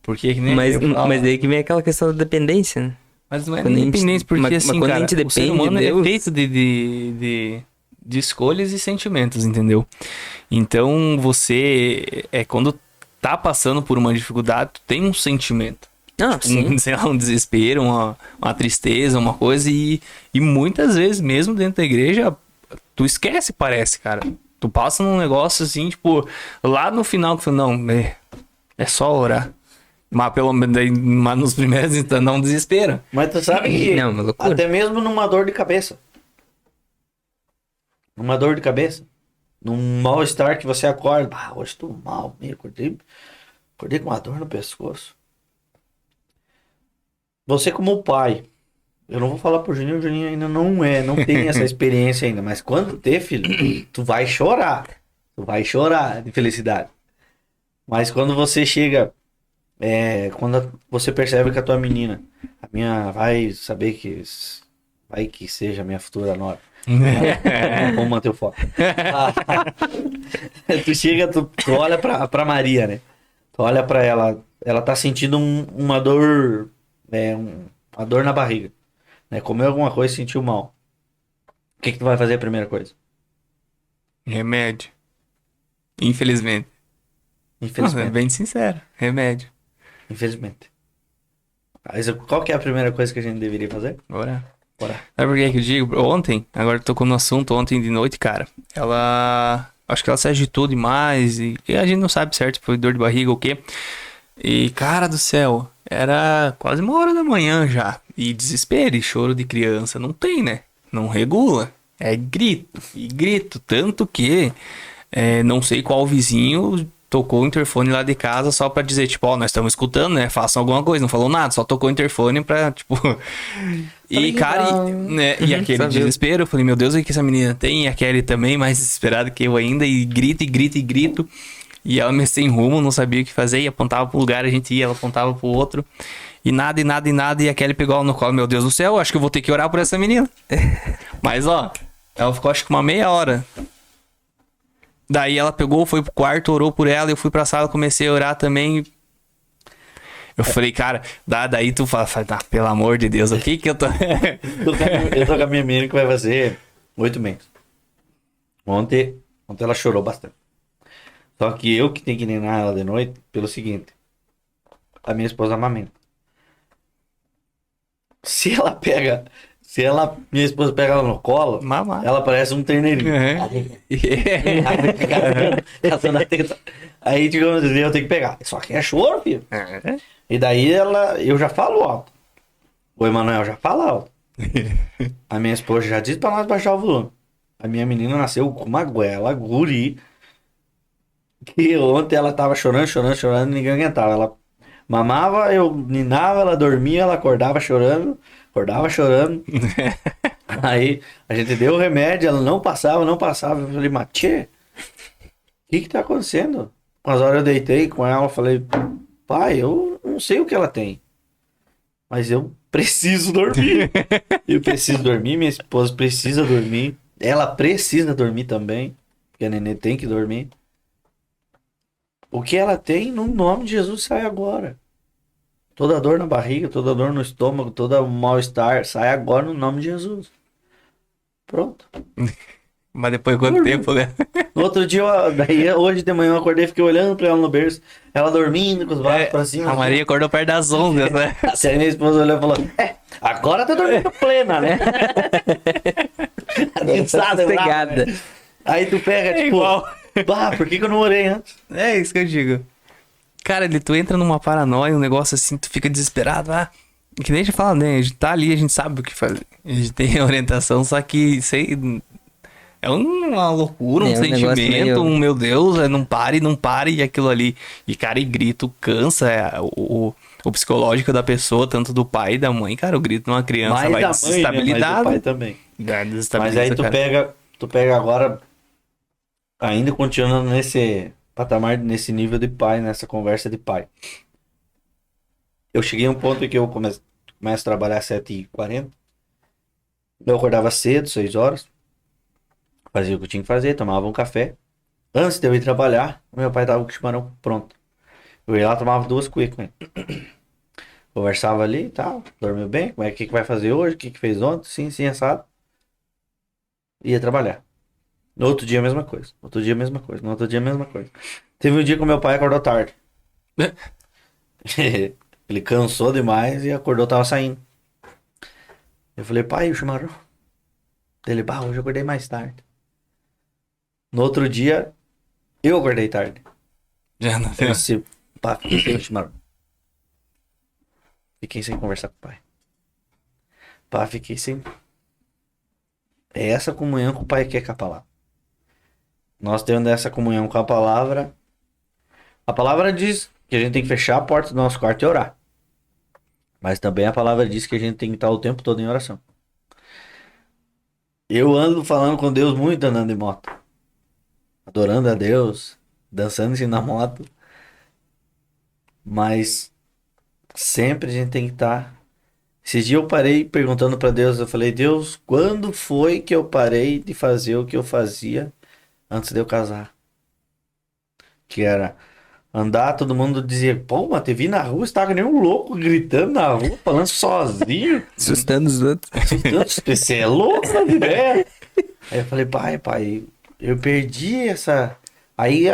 Speaker 2: Porque que nem
Speaker 1: Mas,
Speaker 2: eu falo,
Speaker 1: mas aí que vem aquela questão da dependência, né?
Speaker 2: mas não é
Speaker 1: quando a
Speaker 2: nem
Speaker 1: gente-
Speaker 2: independência, porque
Speaker 1: mas
Speaker 2: assim,
Speaker 1: quando a
Speaker 2: cara,
Speaker 1: gente
Speaker 2: o ser
Speaker 1: depende
Speaker 2: humano
Speaker 1: de
Speaker 2: ele é
Speaker 1: Deus-
Speaker 2: feito de escolhas e sentimentos, entendeu? Então, você, quando tá passando por uma dificuldade, tu tem um sentimento.
Speaker 1: Ah, sim.
Speaker 2: Sei lá, um desespero, uma tristeza, uma coisa, e muitas vezes, mesmo dentro da igreja, tu esquece, parece, cara. Tu passa num negócio assim, tipo, lá no final, tu fala, não, é só orar. Mas nos primeiros instantes dá um desespero.
Speaker 3: Mas tu sabe que
Speaker 1: Não, uma loucura.
Speaker 3: até mesmo numa dor de cabeça. Numa dor de cabeça. Num mal-estar que você acorda. Hoje tô mal, acordei com uma dor no pescoço. Você como pai, eu não vou falar pro Juninho, o Juninho ainda não tem essa experiência ainda, mas quando ter, filho, tu vai chorar. Tu vai chorar de felicidade. Mas quando você chega, quando você percebe que a tua menina, a minha vai saber que vai que seja a minha futura nora. Vamos manter o foco. Tu chega, tu olha pra Maria, né? Tu olha pra ela tá sentindo uma dor, uma dor na barriga, né? Comeu alguma coisa e sentiu mal. O que tu vai fazer a primeira coisa?
Speaker 2: Remédio. Infelizmente.
Speaker 3: Infelizmente.
Speaker 2: Bem sincero. Remédio.
Speaker 3: Infelizmente. Mas qual que é a primeira coisa que a gente deveria fazer?
Speaker 2: Orar.
Speaker 3: Orar.
Speaker 2: Sabe por que que eu digo? Ontem, agora tocou no assunto, ontem de noite, cara, ela... Acho que ela se agitou demais e a gente não sabe certo se foi dor de barriga ou o quê. E, cara do céu, era quase 1h da manhã já. E desespero e choro de criança não tem, né? Não regula. É grito e grito. Tanto que não sei qual vizinho tocou o interfone lá de casa só pra dizer, tipo, ó, nós estamos escutando, né? Façam alguma coisa. Não falou nada, só tocou o interfone pra, tipo... E, cara, e aquele
Speaker 1: Sabia.
Speaker 2: desespero, eu falei, meu Deus, o que essa menina tem? E a Kelly também, mais desesperada que eu ainda, e grito, e grito, e grito. E ela meio sem rumo, não sabia o que fazer, e apontava pro lugar, a gente ia, ela apontava pro outro. E nada, e nada, e nada, e a Kelly pegou ela no colo, meu Deus do céu, acho que eu vou ter que orar por essa menina. Mas, ó, ela ficou acho que uma meia hora. Daí ela pegou, foi pro quarto, orou por ela, eu fui pra sala, comecei a orar também. Eu falei, cara, daí tu fala, pelo amor de Deus, o que que eu tô...
Speaker 3: Eu tô com a minha menina que vai fazer 8 meses. Ontem ela chorou bastante. Só que eu que tenho que ninar ela de noite, pelo seguinte. A minha esposa amamenta. Minha esposa pega ela no colo,
Speaker 2: Mamar.
Speaker 3: ela parece um terneirinho. Caçando a teta. Aí, digamos assim, eu tenho que pegar. Só que é choro, filho. E daí eu já falo alto. O Emanuel já fala alto. A minha esposa já disse pra nós baixar o volume. A minha menina nasceu com uma goela, guri. Que ontem ela tava chorando, e ninguém aguentava. Ela mamava, eu ninava, ela dormia, ela acordava chorando. Aí a gente deu o remédio, ela não passava, não passava. Eu falei, mas tchê, o que que tá acontecendo? Umas horas eu deitei com ela, falei, pai, eu não sei o que ela tem, mas eu preciso dormir. Eu preciso dormir, minha esposa precisa dormir, ela precisa dormir também, porque a nenê tem que dormir. O que ela tem, no nome de Jesus, sai agora. Toda dor na barriga, toda dor no estômago, todo mal-estar, sai agora no nome de Jesus. Pronto.
Speaker 2: Mas depois de quanto tempo, né?
Speaker 3: No outro dia, daí hoje de manhã eu acordei e fiquei olhando pra ela no berço. Ela dormindo com os braços pra cima.
Speaker 2: A Maria acordou perto das 11, né?
Speaker 3: Aí minha esposa olhou e falou: agora tá dormindo plena, né? Cansada,
Speaker 1: Sossegada.
Speaker 3: né? Aí tu pega, tipo,
Speaker 2: igual.
Speaker 3: bah, por que que eu não orei antes?
Speaker 2: É isso que eu digo. Cara, tu entra numa paranoia, um negócio assim, tu fica desesperado, que nem a gente fala, né? A gente tá ali, a gente sabe o que fazer. A gente tem a orientação, só que sei, é uma loucura, um
Speaker 1: É um negócio
Speaker 2: sentimento,
Speaker 1: meio-
Speaker 2: meu Deus, não pare, e aquilo ali. E, cara, e grito cansa o psicológico da pessoa, tanto do pai e da mãe. Cara, o grito de uma criança
Speaker 3: Mais
Speaker 2: vai
Speaker 3: da mãe, né? Mas do
Speaker 2: desestabilizado.
Speaker 3: pai também.
Speaker 2: Vai
Speaker 3: Mas
Speaker 2: desestabiliza,
Speaker 3: aí
Speaker 2: cara.
Speaker 3: tu pega agora, ainda continuando nesse patamar, nesse nível de pai, nessa conversa de pai. Eu cheguei a um ponto em que eu começo a trabalhar às 7h40. Eu acordava cedo, 6 horas. Fazia o que eu tinha que fazer, tomava um café. Antes de eu ir trabalhar, o meu pai tava com o chimarrão pronto. Eu ia lá, tomava 2 cuicas com ele. Conversava ali e tal, dormiu bem, como é que vai fazer hoje, o que fez ontem, sim, assado. Ia trabalhar. No outro dia a mesma coisa, no outro dia a mesma coisa, no outro dia a mesma coisa. Teve um dia que o meu pai acordou tarde. Ele cansou demais e acordou, tava saindo. Eu falei, pai, o chimarrão? Ele, bah, hoje eu acordei mais tarde. No outro dia, eu acordei tarde.
Speaker 2: Já não
Speaker 3: Eu disse, pá, fiquei sem o chimarrão. Fiquei sem conversar com o pai. Pá, fiquei sem. É essa comunhão que o pai quer com a palavra. Nós temos essa comunhão com a palavra. A palavra diz que a gente tem que fechar a porta do nosso quarto e orar. Mas também a palavra diz que a gente tem que estar o tempo todo em oração. Eu ando falando com Deus muito andando de moto. Adorando a Deus. Dançando assim na moto. Mas sempre a gente tem que estar. Esses dias eu parei perguntando pra Deus. Eu falei, Deus, quando foi que eu parei de fazer o que eu fazia antes de eu casar? Que era andar, todo mundo dizia, pô, mas te vi na rua, você tava que nem um louco gritando na rua, falando sozinho.
Speaker 1: Assustando os outros.
Speaker 3: Você é louco, essa ideia. Aí eu falei, pai, eu perdi essa. Aí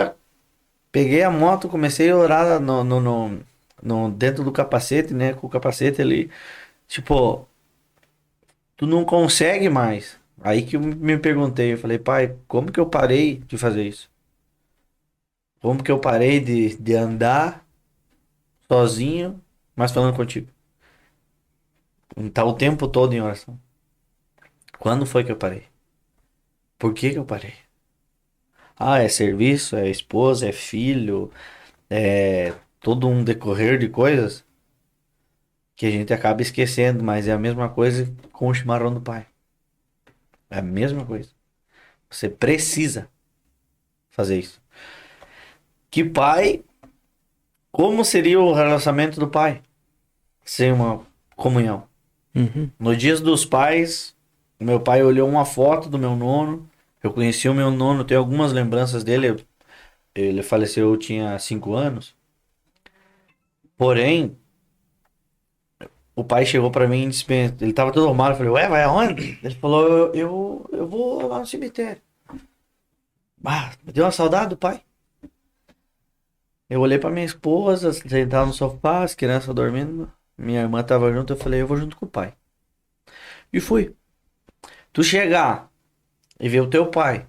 Speaker 3: peguei a moto, comecei a orar dentro do capacete, né? Com o capacete ali. Tipo, tu não consegue mais. Aí que eu me perguntei, eu falei, pai, como que eu parei de fazer isso? Como que eu parei de andar sozinho, mas falando contigo? Tá o tempo todo em oração. Quando foi que eu parei? Por que que eu parei? Ah, é serviço, é esposa, é filho, é todo um decorrer de coisas que a gente acaba esquecendo, mas é a mesma coisa com o chimarrão do pai. É a mesma coisa. Você precisa fazer isso. Que pai, como seria o relacionamento do pai sem uma comunhão?
Speaker 1: Uhum.
Speaker 3: No Dias dos Pais, meu pai olhou uma foto do meu nono. Eu conheci o meu nono, tenho algumas lembranças dele. Ele faleceu, eu tinha 5 anos. Porém, o pai chegou pra mim e disse, ele tava todo arrumado. Eu falei, ué, vai aonde? Ele falou, eu vou lá no cemitério. Ah, me deu uma saudade do pai. Eu olhei pra minha esposa, sentada no sofá, as crianças dormindo. Minha irmã tava junto, eu falei, eu vou junto com o pai. E fui. Tu chegar e ver o teu pai,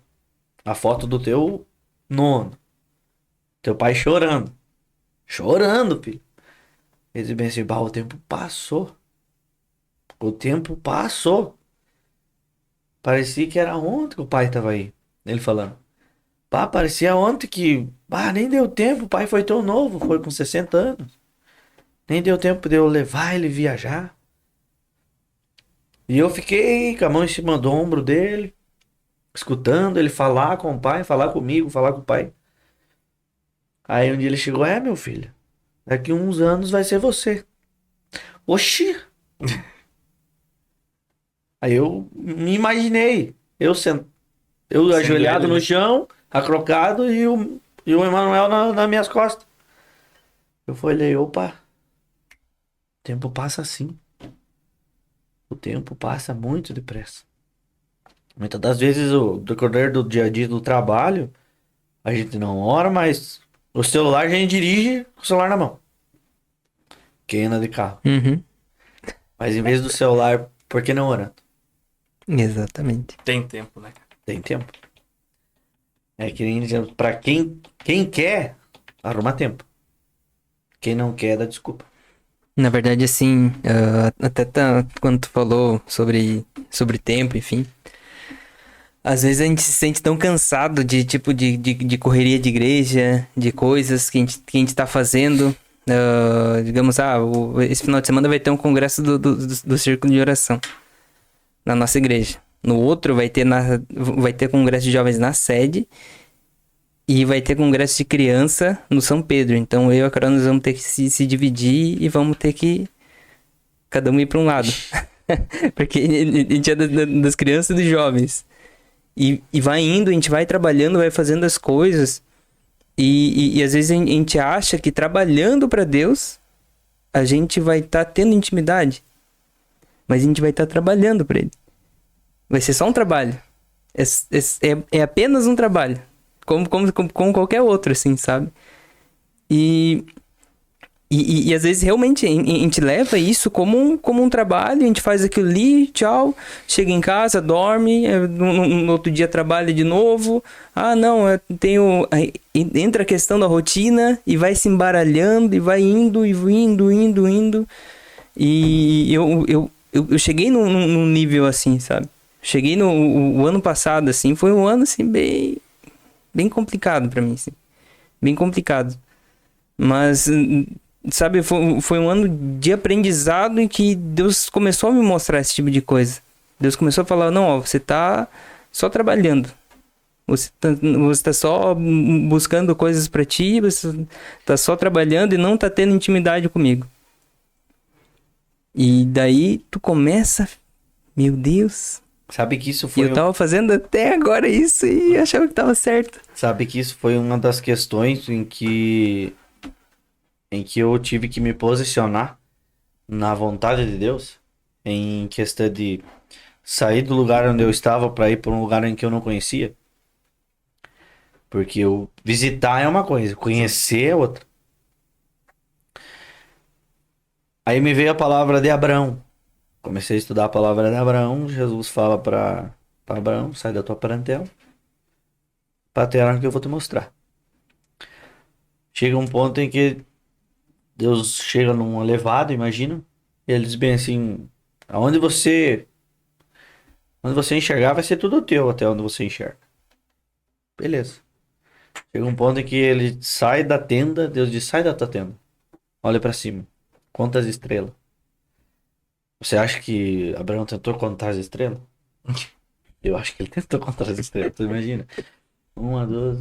Speaker 3: a foto do teu nono, teu pai chorando. Chorando, filho. Ele disse bem assim, bah, o tempo passou. O tempo passou. Parecia que era ontem que o pai tava aí. Ele falando. Pá, parecia ontem que. Bah, nem deu tempo, o pai foi tão novo, foi com 60 anos. Nem deu tempo de eu levar ele viajar. E eu fiquei com a mão em cima do ombro dele, escutando ele falar com o pai, falar comigo, falar com o pai. Aí um dia ele chegou, meu filho, daqui uns anos vai ser você. Oxi! Aí eu me imaginei, eu
Speaker 2: Sendo
Speaker 3: ajoelhado
Speaker 2: ele,
Speaker 3: no
Speaker 2: né?
Speaker 3: chão, acrocado e o Emanuel nas minhas costas. Eu falei, opa, o tempo passa assim. O tempo passa muito depressa. Muitas das vezes o decorrer do dia a dia do trabalho, a gente não ora, mas o celular a gente dirige com o celular na mão. Quem anda de carro.
Speaker 1: Uhum.
Speaker 3: Mas em vez do celular, por que não orando?
Speaker 1: Exatamente.
Speaker 2: Tem tempo, né?
Speaker 3: Tem tempo. É que nem dizendo, pra quem quer, arruma tempo. Quem não quer, dá desculpa.
Speaker 1: Na verdade, assim, até quando tu falou sobre tempo, enfim. Às vezes a gente se sente tão cansado de tipo de correria de igreja, de coisas que a gente tá fazendo. Digamos, esse final de semana vai ter um congresso do Círculo de Oração na nossa igreja. No outro vai ter congresso de jovens na sede e vai ter congresso de criança no São Pedro. Então eu e a Carol nós vamos ter que se dividir e vamos ter que cada um ir para um lado. Porque a gente é das crianças e dos jovens. E vai indo, a gente vai trabalhando, vai fazendo as coisas. E às vezes a gente acha que trabalhando para Deus, a gente vai estar tendo intimidade. Mas a gente vai estar trabalhando para Ele. Vai ser só um trabalho. É apenas um trabalho. Como qualquer outro, assim, sabe? E às vezes realmente a gente leva isso como um trabalho, a gente faz aquilo ali, tchau, chega em casa, dorme, no outro dia trabalha de novo. Ah, não, eu tenho. Aí entra a questão da rotina e vai se embaralhando e vai indo e indo. E eu cheguei num nível assim, sabe? Cheguei o ano passado, assim, foi um ano assim bem complicado pra mim, assim. Bem complicado. Mas, sabe, foi um ano de aprendizado em que Deus começou a me mostrar esse tipo de coisa. Deus começou a falar, não, ó, você tá só trabalhando. Você tá só buscando coisas pra ti, você tá só trabalhando e não tá tendo intimidade comigo. E daí tu começa, meu Deus,
Speaker 3: Sabe que isso
Speaker 1: e
Speaker 3: foi,
Speaker 1: eu tava fazendo até agora isso e achava que tava certo.
Speaker 3: sabe que isso foi uma das questões em que eu tive que me posicionar na vontade de Deus, em questão de sair do lugar onde eu estava para ir para um lugar em que eu não conhecia. Porque eu visitar é uma coisa, conhecer é outra. Aí me veio a palavra de Abraão. Comecei a estudar a palavra de Abraão. Jesus fala para Abraão: sai da tua parentela, para a terra que eu vou te mostrar. Chega um ponto em que Deus chega num elevado, imagina. E ele diz bem assim: onde você enxergar vai ser tudo teu, até onde você enxerga. Beleza. Chega um ponto em que ele sai da tenda, Deus diz: sai da tua tenda. Olha para cima. Conta as estrelas. Você acha que Abraão tentou contar as estrelas? Eu acho que ele tentou contar as estrelas, tu imagina? Uma, duas,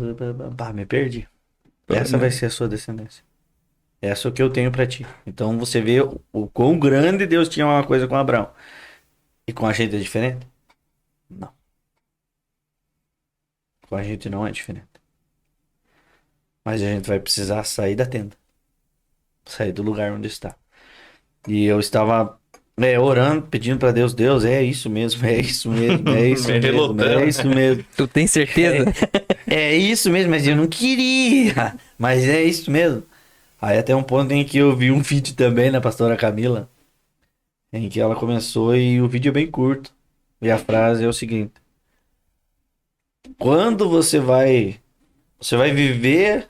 Speaker 3: pá, me perdi. Essa vai ser a sua descendência. Essa é o que eu tenho pra ti. Então você vê o quão grande Deus tinha uma coisa com Abraão. E com a gente é diferente? Não. Com a gente não é diferente. Mas a gente vai precisar sair da tenda. Sair do lugar onde está. E eu estava orando, pedindo pra Deus: Deus, é isso mesmo, é isso mesmo, é isso mesmo,
Speaker 2: Relutando.
Speaker 3: é isso mesmo.
Speaker 1: Tu tem certeza?
Speaker 3: É isso mesmo, mas eu não queria. Mas é isso mesmo. Aí até um ponto em que eu vi um vídeo também na pastora Camila, em que ela começou e o vídeo é bem curto. E a frase é o seguinte: quando você vai viver,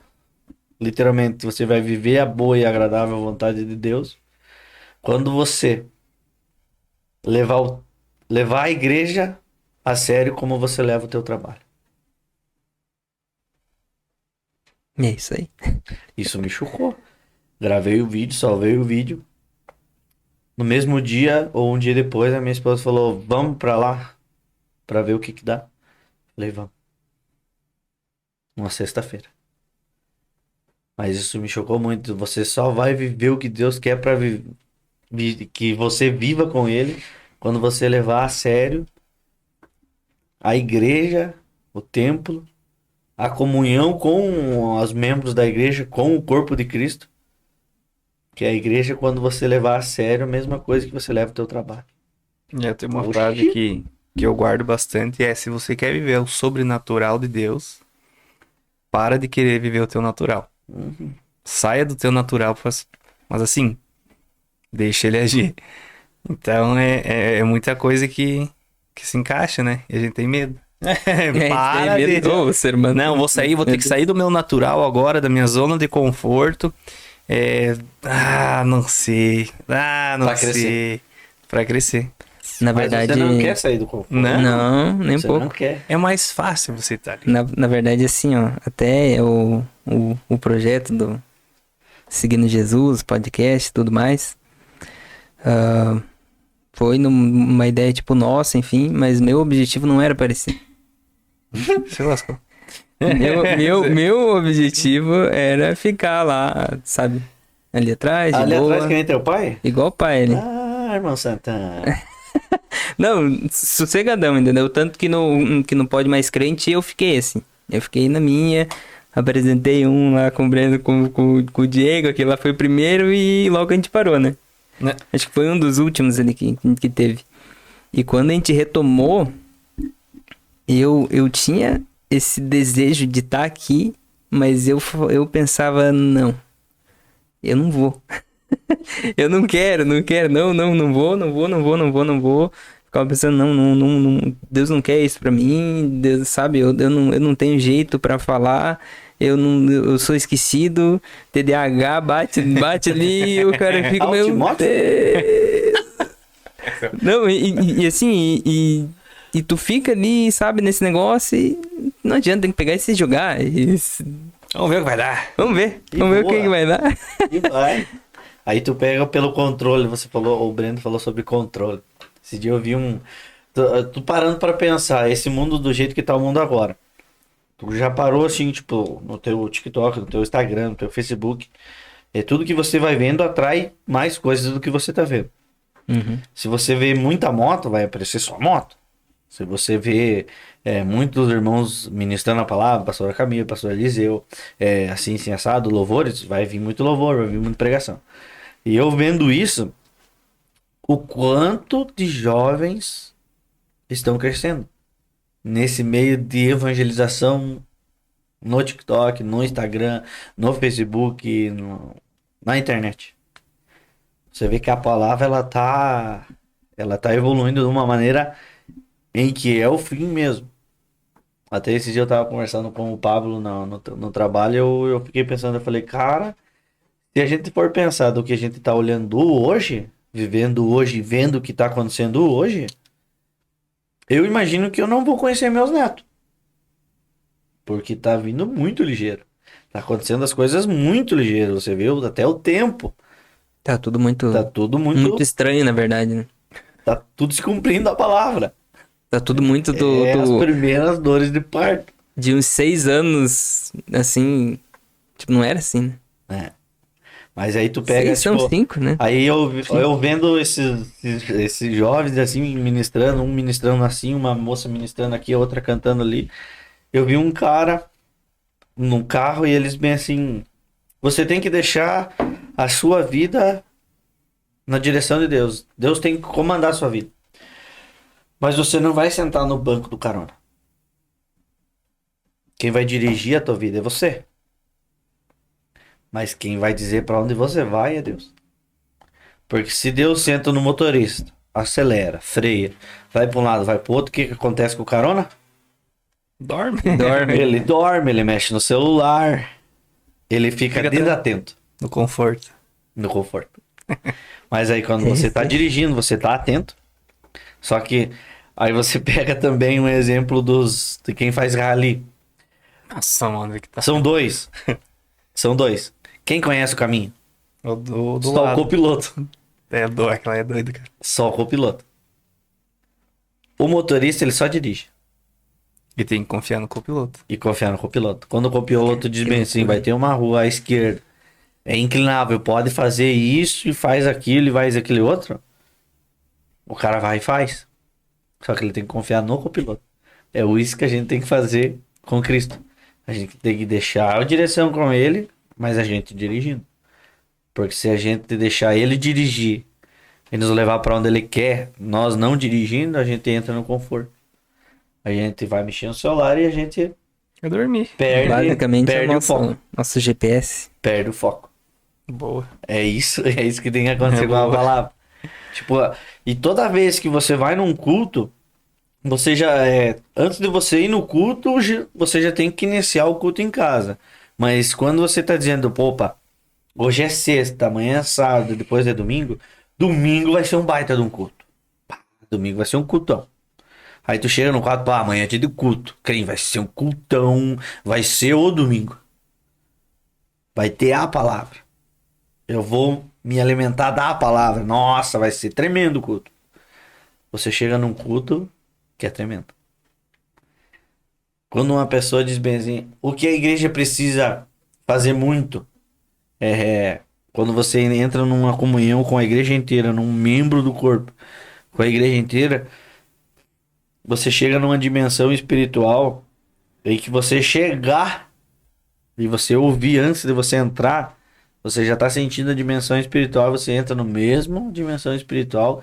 Speaker 3: literalmente, você vai viver a boa e agradável vontade de Deus, quando você levar a igreja a sério como você leva o teu trabalho.
Speaker 1: É isso aí.
Speaker 3: Isso me chocou. Gravei o vídeo, salvei o vídeo. No mesmo dia ou um dia depois, a minha esposa falou: vamos pra lá pra ver o que que dá. Falei: vamos. Uma sexta-feira. Mas isso me chocou muito. Você só vai viver o que Deus quer pra que você viva com Ele quando você levar a sério a igreja, o templo, a comunhão com os membros da igreja, com o corpo de Cristo. Que a igreja, quando você levar a sério, a mesma coisa que você leva o teu trabalho.
Speaker 2: Eu tenho uma
Speaker 3: Oxi.
Speaker 2: frase que eu guardo bastante, é: se você quer viver o sobrenatural de Deus, para de querer viver o teu natural. Saia do teu natural, mas assim, deixa ele agir. Então é muita coisa que se encaixa, né? E a gente tem medo. Para
Speaker 1: tem medo.
Speaker 2: de...
Speaker 1: Ô, ser humano.
Speaker 2: Não, vou ter que sair do meu natural agora, da minha zona de conforto. Não sei. Não
Speaker 3: Pra
Speaker 2: sei.
Speaker 3: crescer.
Speaker 2: Pra crescer.
Speaker 1: Na
Speaker 3: Mas
Speaker 1: verdade,
Speaker 3: você não quer sair do conforto.
Speaker 1: não, nem um
Speaker 3: Você
Speaker 1: pouco.
Speaker 3: não quer.
Speaker 2: É mais fácil você estar ali.
Speaker 1: Na verdade, assim, ó, até o projeto do Seguindo Jesus, podcast e tudo mais, foi numa ideia tipo nossa, enfim, mas meu objetivo não era aparecer.
Speaker 2: Você lascou.
Speaker 1: Meu objetivo era ficar lá, sabe? Ali atrás, de
Speaker 3: Ali
Speaker 1: boa.
Speaker 3: atrás que nem teu pai?
Speaker 1: Igual o pai, ele.
Speaker 3: Ah, irmão Santana.
Speaker 1: Não, sossegadão, entendeu? Tanto que no Pode Mais Crente eu fiquei assim. Eu fiquei na minha, apresentei um lá com o Breno, com o Diego, aquele lá foi o primeiro e logo a gente parou, né?
Speaker 2: Né?
Speaker 1: Acho que foi um dos últimos ali que teve. E quando a gente retomou, eu tinha esse desejo de estar aqui, mas eu pensava, não, eu não vou. Eu não quero, não vou. Ficava pensando, não, Deus não quer isso pra mim, Deus, sabe, eu não tenho jeito pra falar, eu sou esquecido, TDAH bate ali, e o cara fica, meu
Speaker 3: Timóteo?
Speaker 1: Deus. Não, e assim, e tu fica ali, sabe, nesse negócio e não adianta, tem que pegar e se jogar.
Speaker 2: Vamos ver o que vai dar.
Speaker 1: Vamos ver
Speaker 3: E
Speaker 1: o
Speaker 3: boa.
Speaker 1: que vai dar.
Speaker 3: E vai. Aí tu pega pelo controle, você falou, o Breno falou sobre controle. Esse dia eu vi tu parando pra pensar, esse mundo do jeito que tá o mundo agora. Tu já parou assim, tipo, no teu TikTok, no teu Instagram, no teu Facebook. Tudo que você vai vendo atrai mais coisas do que você tá vendo.
Speaker 1: Uhum.
Speaker 3: Se você vê muita moto, vai aparecer só moto. Se você vê muitos irmãos ministrando a palavra, pastor Camila, pastor Eliseu, assim, assado, louvores, vai vir muito louvor, vai vir muita pregação. E eu vendo isso, o quanto de jovens estão crescendo nesse meio de evangelização no TikTok, no Instagram, no Facebook, na internet. Você vê que a palavra ela tá evoluindo de uma maneira em que é o fim mesmo. Até esse dia eu tava conversando com o Pablo no trabalho, eu fiquei pensando, eu falei, cara, se a gente for pensar do que a gente tá olhando hoje, vivendo hoje, vendo o que tá acontecendo hoje, eu imagino que eu não vou conhecer meus netos. Porque tá vindo muito ligeiro. Tá acontecendo as coisas muito ligeiras, você viu? Até o tempo.
Speaker 1: Tá tudo muito,
Speaker 3: Tá tudo muito
Speaker 1: muito estranho, na verdade, né?
Speaker 3: tá tudo se cumprindo a palavra.
Speaker 1: Tá tudo muito
Speaker 3: As primeiras dores de parto.
Speaker 1: de uns 6 anos, assim, tipo, não era assim, né?
Speaker 3: Mas aí tu pega,
Speaker 1: 6 são
Speaker 3: tipo,
Speaker 1: 5, né?
Speaker 3: aí eu vendo esses jovens assim ministrando, um ministrando assim, uma moça ministrando aqui, a outra cantando ali. Eu vi um cara no carro e eles bem assim, você tem que deixar a sua vida na direção de Deus. Deus tem que comandar a sua vida. Mas você não vai sentar no banco do carona. Quem vai dirigir a tua vida é você. Mas quem vai dizer para onde você vai é Deus. Porque se Deus senta no motorista, acelera, freia, vai para um lado, vai para o outro, o que acontece com o carona?
Speaker 2: Dorme.
Speaker 3: Ele dorme, ele mexe no celular, ele fica desatento
Speaker 2: No conforto.
Speaker 3: no conforto. Mas aí quando você tá dirigindo, você tá atento. Só que aí você pega também um exemplo de quem faz rally.
Speaker 2: Nossa, mano, que tá.
Speaker 3: São dois. São dois. Quem conhece o caminho?
Speaker 2: Do
Speaker 3: Só o
Speaker 2: lado.
Speaker 3: copiloto.
Speaker 2: Aquela é doida, cara.
Speaker 3: Só o copiloto. O motorista, ele só dirige.
Speaker 2: E tem que confiar no copiloto.
Speaker 3: E confiar no copiloto. Quando o copiloto diz bem assim, vai ter uma rua à esquerda, é inclinável, pode fazer isso e faz aquilo e faz aquele outro, o cara vai e faz. Só que ele tem que confiar no copiloto. É isso que a gente tem que fazer com Cristo. A gente tem que deixar a direção com ele, mas a gente dirigindo. Porque se a gente deixar ele dirigir e nos levar para onde ele quer, nós não dirigindo, a gente entra no conforto. A gente vai mexer no celular e a gente
Speaker 2: Eu dormi.
Speaker 1: Basicamente é
Speaker 3: perde
Speaker 1: o
Speaker 3: o foco.
Speaker 1: nosso GPS.
Speaker 3: Perde o foco.
Speaker 2: Boa.
Speaker 3: É isso que tem que acontecer com a
Speaker 2: boa.
Speaker 3: palavra. Tipo, e toda vez que você vai num culto, você já antes de você ir no culto, você já tem que iniciar o culto em casa. Mas quando você tá dizendo, opa, hoje é sexta, amanhã é sábado, depois é domingo, domingo vai ser um baita de um culto. Pá, domingo vai ser um cultão. Aí tu chega no quarto, pá, amanhã é dia de culto. Quem vai ser um cultão, vai ser o domingo. Vai ter a palavra. Eu vou me alimentar da palavra. Nossa, vai ser tremendo o culto. Você chega num culto que é tremendo. Quando uma pessoa diz bem assim, o que a igreja precisa fazer muito quando você entra numa comunhão com a igreja inteira, num membro do corpo, com a igreja inteira, você chega numa dimensão espiritual em que você chegar e você ouvir antes de você entrar, você já está sentindo a dimensão espiritual, você entra no mesmo dimensão espiritual,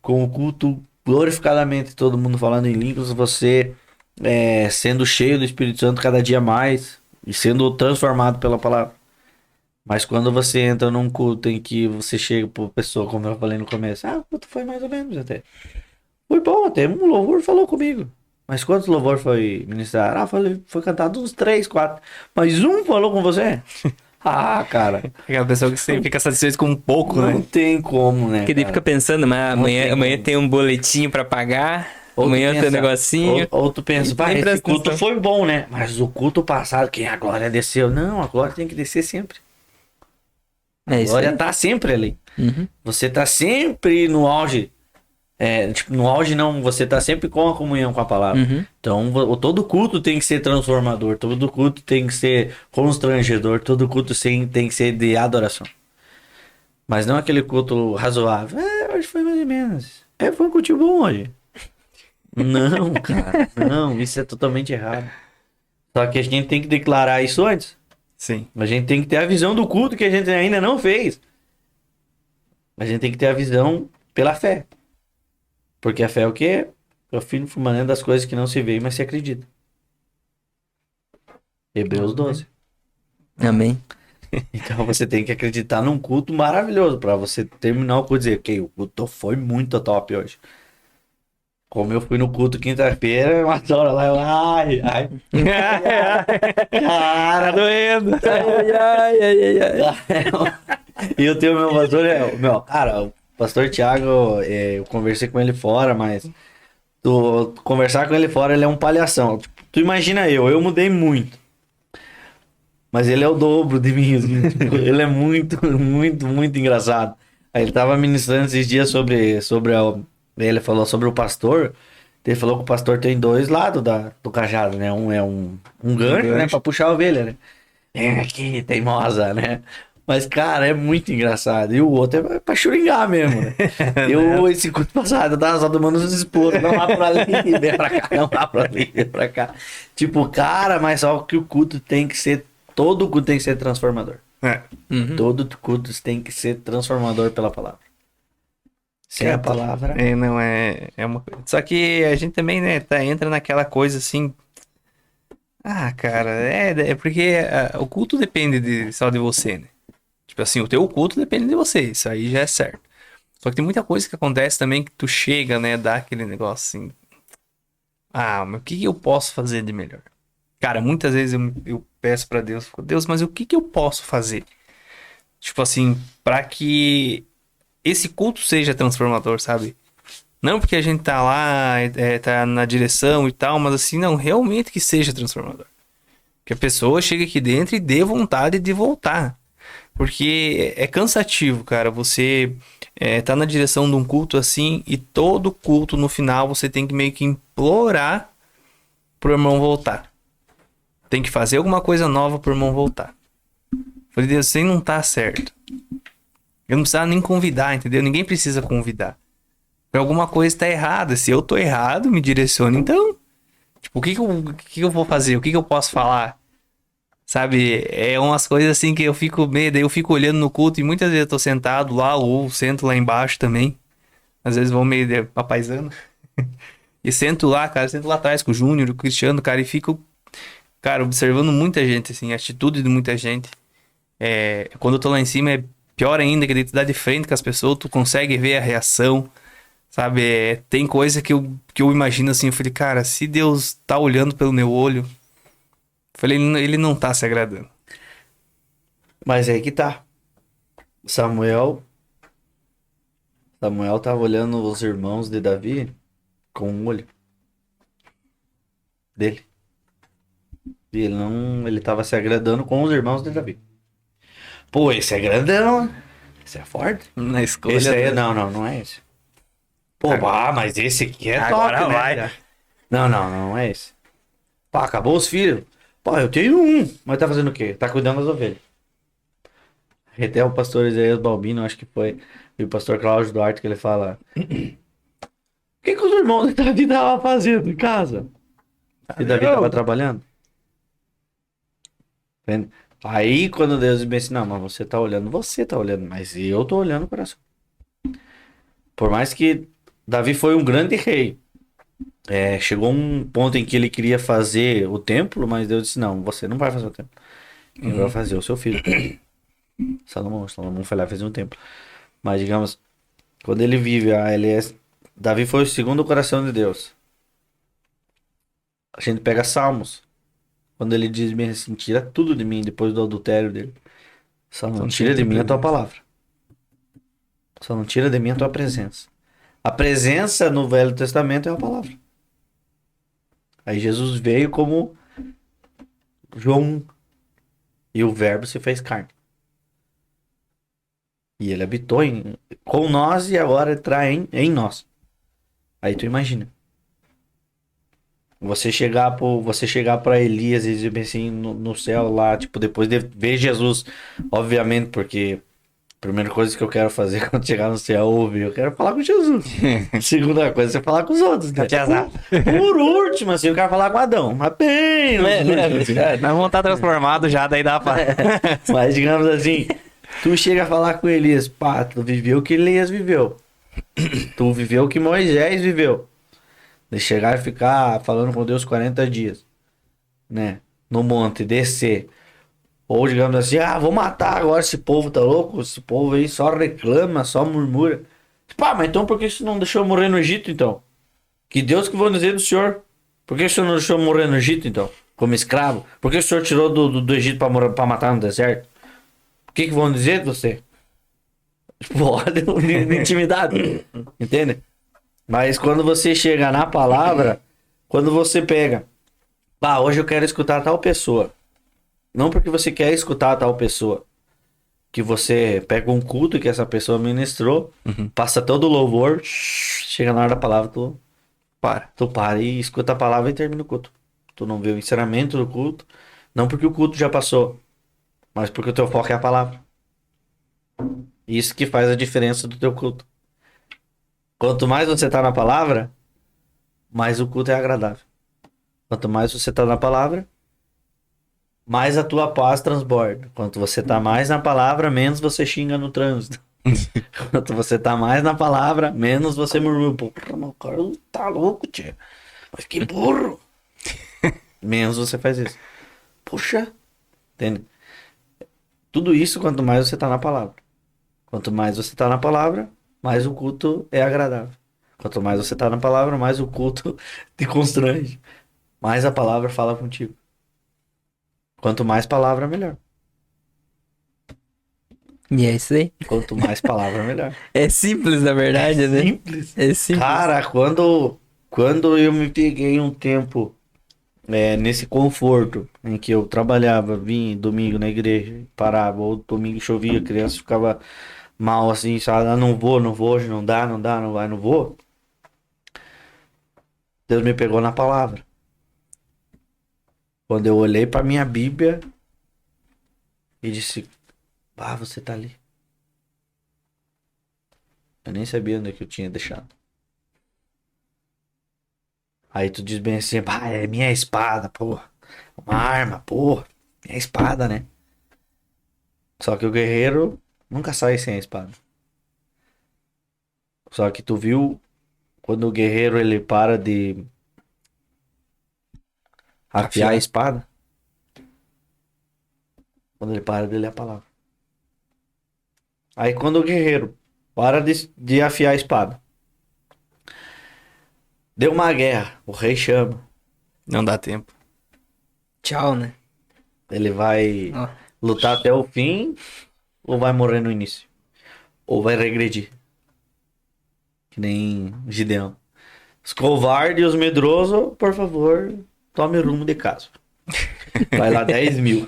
Speaker 3: com o culto glorificadamente, todo mundo falando em línguas, você sendo cheio do Espírito Santo cada dia mais e sendo transformado pela palavra. Mas quando você entra num culto em que você chega por pessoa, como eu falei no começo, o culto foi mais ou menos até. Foi bom até, um louvor falou comigo. Mas quantos louvor foi ministrar? Foi cantado uns 3, 4. Mas um falou com você? Cara.
Speaker 2: Aquela pessoa que sempre fica satisfeita com um pouco,
Speaker 3: Não
Speaker 2: né?
Speaker 3: tem como, né?
Speaker 1: Que daí
Speaker 3: cara?
Speaker 1: fica pensando, mas amanhã
Speaker 3: como.
Speaker 1: tem um boletim pra pagar,
Speaker 3: Ou tu
Speaker 1: amanhã tem um
Speaker 3: pensa-
Speaker 1: negocinho.
Speaker 3: Ou tu pensa,
Speaker 1: E
Speaker 3: pá,
Speaker 1: nem
Speaker 3: esse
Speaker 1: presta
Speaker 3: culto
Speaker 1: atenção.
Speaker 3: foi bom, né? Mas o culto passado, que a glória desceu. Não, a glória tem que descer sempre.
Speaker 1: É
Speaker 3: A
Speaker 1: isso
Speaker 3: glória
Speaker 1: aí.
Speaker 3: tá sempre ali.
Speaker 1: Uhum.
Speaker 3: Você tá sempre no auge. No auge não, você tá sempre com a comunhão com a palavra.
Speaker 1: Uhum.
Speaker 3: Então, todo culto tem que ser transformador, todo culto tem que ser constrangedor, todo culto tem que ser de adoração. Mas não aquele culto razoável. Hoje foi mais ou menos. Foi um culto bom hoje. Não, cara, não, isso é totalmente errado. Só que a gente tem que declarar isso antes.
Speaker 2: Sim.
Speaker 3: A gente tem que ter a visão do culto que a gente ainda não fez. A gente tem que ter a visão pela fé. Porque a fé é o quê? É o firme fundamento das coisas que não se vê, mas se acredita. Hebreus 12.
Speaker 1: Amém.
Speaker 3: Então você tem que acreditar num culto maravilhoso para você terminar o culto e dizer, ok, o culto foi muito top hoje. Como eu fui no culto quinta-feira, uma hora lá, ai. Cara, doendo. E eu tenho meu pastor, cara, o pastor Thiago, eu conversei com ele fora, mas conversar com ele fora, ele é um palhação. Tipo, tu imagina eu mudei muito. Mas ele é o dobro de mim, assim, tipo, ele é muito, muito, muito engraçado. Aí ele tava ministrando esses dias ele falou sobre o pastor. Ele falou que o pastor tem dois lados do cajado, né? Um é um gancho, né? Pra puxar a ovelha, né? Que teimosa, né? Mas, cara, é muito engraçado. E o outro é pra churingar mesmo, né? Esse culto passado, eu tava só tomando uns esporos. Não vá pra ali, vem pra cá. Não vá pra ali, vem pra cá. Tipo, cara, mas só que o culto tem que ser... Todo culto tem que ser transformador.
Speaker 1: Uhum.
Speaker 3: Todo culto tem que ser transformador pela palavra. Sem a palavra...
Speaker 2: Não, é uma coisa. Só que a gente também, né, entra naquela coisa assim... cara, é porque o culto depende só de você, né? Tipo assim, o teu culto depende de você, isso aí já é certo. Só que tem muita coisa que acontece também que tu chega, né, dá aquele negócio assim... mas o que eu posso fazer de melhor? Cara, muitas vezes eu peço pra Deus, Deus, mas o que eu posso fazer? Tipo assim, pra que esse culto seja transformador, sabe? Não porque a gente tá lá, tá na direção e tal, mas assim, não, realmente que seja transformador. Que a pessoa chegue aqui dentro e dê vontade de voltar. Porque é cansativo, cara, você tá na direção de um culto assim e todo culto no final você tem que meio que implorar pro irmão voltar. Tem que fazer alguma coisa nova pro irmão voltar. Falei, Deus, isso aí não tá certo. Eu não precisava nem convidar, entendeu? Ninguém precisa convidar. Alguma coisa tá errada. Se eu tô errado, me direciona. Então, tipo, o que eu vou fazer? O que eu posso falar? Sabe? É umas coisas assim que eu fico meio... Eu fico olhando no culto e muitas vezes eu tô sentado lá ou sento lá embaixo também. Às vezes vou meio de papaizando. E sento lá, cara. Sento lá atrás com o Júnior, o Cristiano, cara. E fico, cara, observando muita gente, assim. A atitude de muita gente. Quando eu tô lá em cima é pior ainda, que daí tu dá de frente com as pessoas. Tu consegue ver a reação. Sabe, tem coisa que eu imagino assim, eu falei, cara, se Deus tá olhando pelo meu olho, eu falei, ele não tá se agradando.
Speaker 3: Mas é aí que tá. Samuel tava olhando os irmãos de Davi com um olho dele. E ele tava se agradando com os irmãos de Davi. Pô, esse é grandão, né? Esse é forte.
Speaker 2: Na escolha.
Speaker 3: Esse aí, não é esse. Pô, mas esse aqui é
Speaker 2: Agora
Speaker 3: top,
Speaker 2: vai.
Speaker 3: né? Não é esse. Pá, acabou os filhos. Pô, eu tenho um. Mas tá fazendo o quê? Tá cuidando das ovelhas. Até o pastor Isaías Balbino, acho que foi. E o pastor Cláudio Duarte, que ele fala... O que os irmãos de Davi estavam fazendo em casa? E Davi tava trabalhando. Entende? Aí, quando Deus me disse, não, mas você tá olhando, mas eu tô olhando o coração. Por mais que Davi foi um grande rei. Chegou um ponto em que ele queria fazer o templo, mas Deus disse, não, você não vai fazer o templo. Quem vai fazer é o seu filho. Salomão foi lá e fez um templo. Mas, digamos, quando ele vive, Davi foi o segundo coração de Deus. A gente pega Salmos. Quando ele diz bem assim, tira tudo de mim depois do adultério dele. Só não tira de mim a tua palavra. Só não tira de mim a tua presença. A presença no Velho Testamento é a palavra. Aí Jesus veio como João 1. E o verbo se fez carne. E ele habitou com nós e agora está em nós. Aí tu imagina. Você chegar para Elias e dizer assim no céu lá, tipo, depois de ver Jesus, obviamente, porque a primeira coisa que eu quero fazer quando chegar no céu, ouvir, eu quero falar com Jesus. Segunda coisa, é falar com os outros, né? Por último, assim, eu quero falar com Adão. Mas bem,
Speaker 2: Nós vamos estar transformados já, daí dá pra...
Speaker 3: Mas digamos assim, tu chega a falar com Elias, pá, tu viveu o que Elias viveu. Tu viveu o que Moisés viveu. De chegar e ficar falando com Deus 40 dias, né? No monte, descer. Ou digamos assim, vou matar agora esse povo, tá louco? Esse povo aí só reclama, só murmura. Pá, mas então por que você não deixou eu morrer no Egito, então? Que Deus que vou dizer do senhor? Por que o senhor não deixou eu morrer no Egito, então? Como escravo? Por que o senhor tirou do Egito pra matar no deserto? O que vão dizer de você? Olha, de intimidade. Entende? Mas quando você chega na palavra, quando você pega, hoje eu quero escutar tal pessoa. Não porque você quer escutar tal pessoa. Que você pega um culto que essa pessoa ministrou, passa todo o louvor, chega na hora da palavra, tu para e escuta a palavra e termina o culto. Tu não vê o ensinamento do culto, não porque o culto já passou, mas porque o teu foco é a palavra. Isso que faz a diferença do teu culto. Quanto mais você tá na palavra, mais o culto é agradável. Quanto mais você tá na palavra, mais a tua paz transborda. Quanto você tá mais na palavra, menos você xinga no trânsito. Quanto você tá mais na palavra, menos você murmura. Porra, meu cara tá louco, tia. Mas que burro. Menos você faz isso. Puxa. Entende? Tudo isso quanto mais você tá na palavra. Quanto mais você tá na palavra, mais o culto é agradável. Quanto mais você tá na palavra, mais o culto te constrange. Mais a palavra fala contigo. Quanto mais palavra, melhor.
Speaker 1: E é isso aí.
Speaker 3: Quanto mais palavra, melhor.
Speaker 1: É simples, na verdade, né?
Speaker 3: Simples.
Speaker 1: É simples.
Speaker 3: Cara, quando eu me peguei um tempo nesse conforto em que eu trabalhava, vim domingo na igreja, parava, ou domingo chovia, a criança ficava mal assim, sabe? Ah, não vou, hoje não dá, não vai, não vou. Deus me pegou na palavra. Quando eu olhei para minha Bíblia e disse: "Ah, você tá ali." Eu nem sabia onde é que eu tinha deixado. Aí tu diz bem assim: "Bah, é minha espada, porra. Uma arma, porra. Minha espada, né?" Só que o guerreiro nunca sai sem a espada. Só que tu viu quando o guerreiro ele para de afiar a espada? Quando ele para de ler a palavra. Aí quando o guerreiro para de afiar a espada, deu uma guerra, o rei chama.
Speaker 2: Não dá tempo.
Speaker 1: Tchau, né?
Speaker 3: Ele vai
Speaker 1: Ó.
Speaker 3: lutar até o fim ou vai morrer no início? Ou vai regredir? Que nem Gideão. Os covardes e os medrosos, por favor, tome o rumo de casa. Vai lá 10 mil.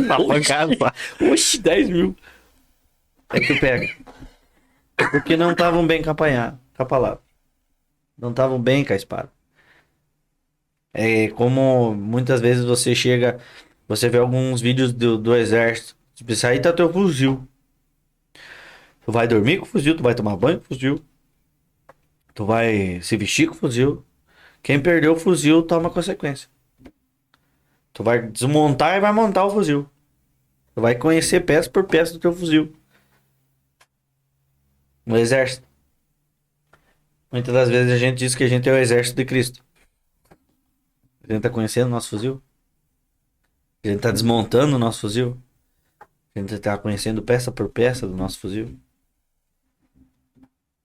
Speaker 2: Tá pancado, pá.
Speaker 3: Oxi, 10 mil. Aí tu pega. Porque não estavam bem com a palavra. Não estavam bem com a espada. É como muitas vezes você chega, você vê alguns vídeos do exército. Tipo, isso aí tá teu fuzil. Tu vai dormir com o fuzil, tu vai tomar banho com o fuzil. Tu vai se vestir com o fuzil. Quem perdeu o fuzil toma consequência. Tu vai desmontar e vai montar o fuzil. Tu vai conhecer peça por peça do teu fuzil. No exército. Muitas das vezes a gente diz que a gente é o exército de Cristo. A gente tá conhecendo o nosso fuzil. A gente tá desmontando o nosso fuzil. A gente tá conhecendo peça por peça do nosso fuzil.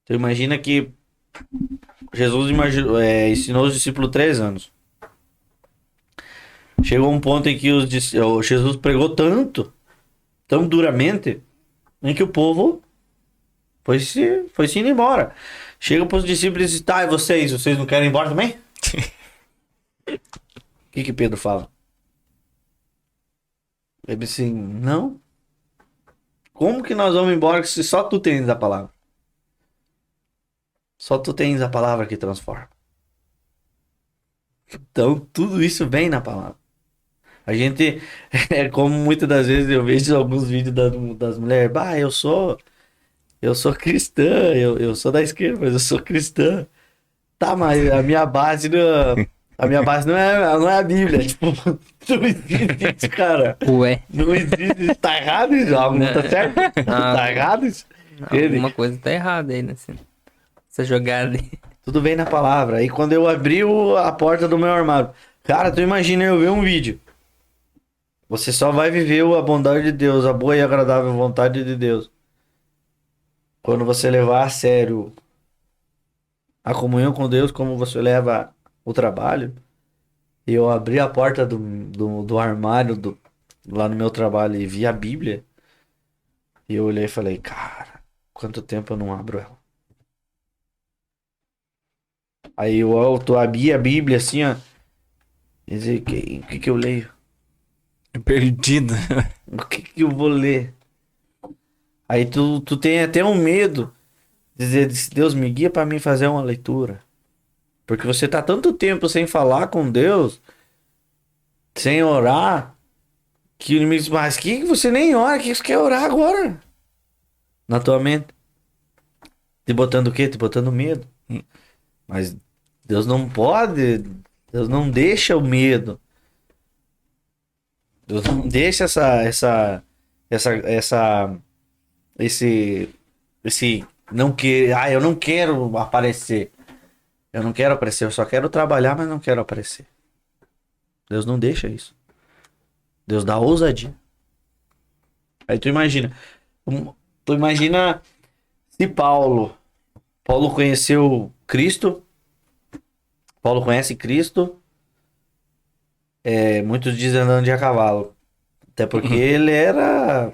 Speaker 3: Tu imagina que Jesus ensinou os discípulos 3 anos. Chegou um ponto em que Jesus pregou tão duramente, em que o povo foi se indo embora. Chega para os discípulos e diz: "Tá, e vocês não querem ir embora também?" O que Pedro fala? Ele disse assim: "Não. Como que nós vamos embora se só tu tens a palavra? Só tu tens a palavra que transforma." Então, tudo isso vem na palavra. A gente, é como muitas das vezes eu vejo alguns vídeos das mulheres: "Bah, eu sou cristã, eu sou da esquerda, mas eu sou cristã." Tá, mas a minha base não é a Bíblia. Tipo, não existe isso, cara.
Speaker 1: Ué.
Speaker 3: Não existe isso. Tá errado isso. Algo não tá certo. Tá errado isso.
Speaker 1: Alguma coisa tá errada aí, né? Essa jogada aí.
Speaker 3: Tudo vem na palavra. Aí quando eu abri a porta do meu armário, cara, tu imagina eu ver um vídeo. Você só vai viver a bondade de Deus, a boa e agradável vontade de Deus, quando você levar a sério a comunhão com Deus, como você leva o trabalho. E eu abri a porta do armário lá no meu trabalho e vi a Bíblia. E eu olhei e falei: "Cara, quanto tempo eu não abro ela?" Aí eu abri a Bíblia assim, ó. E dizia: o que eu leio?
Speaker 2: Perdido.
Speaker 3: O que eu vou ler? Aí tu tem até um medo de dizer: "Deus, me guia para mim fazer uma leitura." Porque você tá tanto tempo sem falar com Deus, sem orar, que o inimigo diz: "Mas que você nem ora? Que você quer orar agora?" Na tua mente. Te botando o quê? Te botando medo. Mas Deus não pode. Deus não deixa o medo. Deus não deixa esse não que, eu não quero aparecer. Eu não quero aparecer, eu só quero trabalhar, mas não quero aparecer. Deus não deixa isso. Deus dá ousadia. Aí tu imagina se Paulo conheceu Cristo. Paulo conhece Cristo. Muitos dizem andando de a cavalo. Até porque ele era.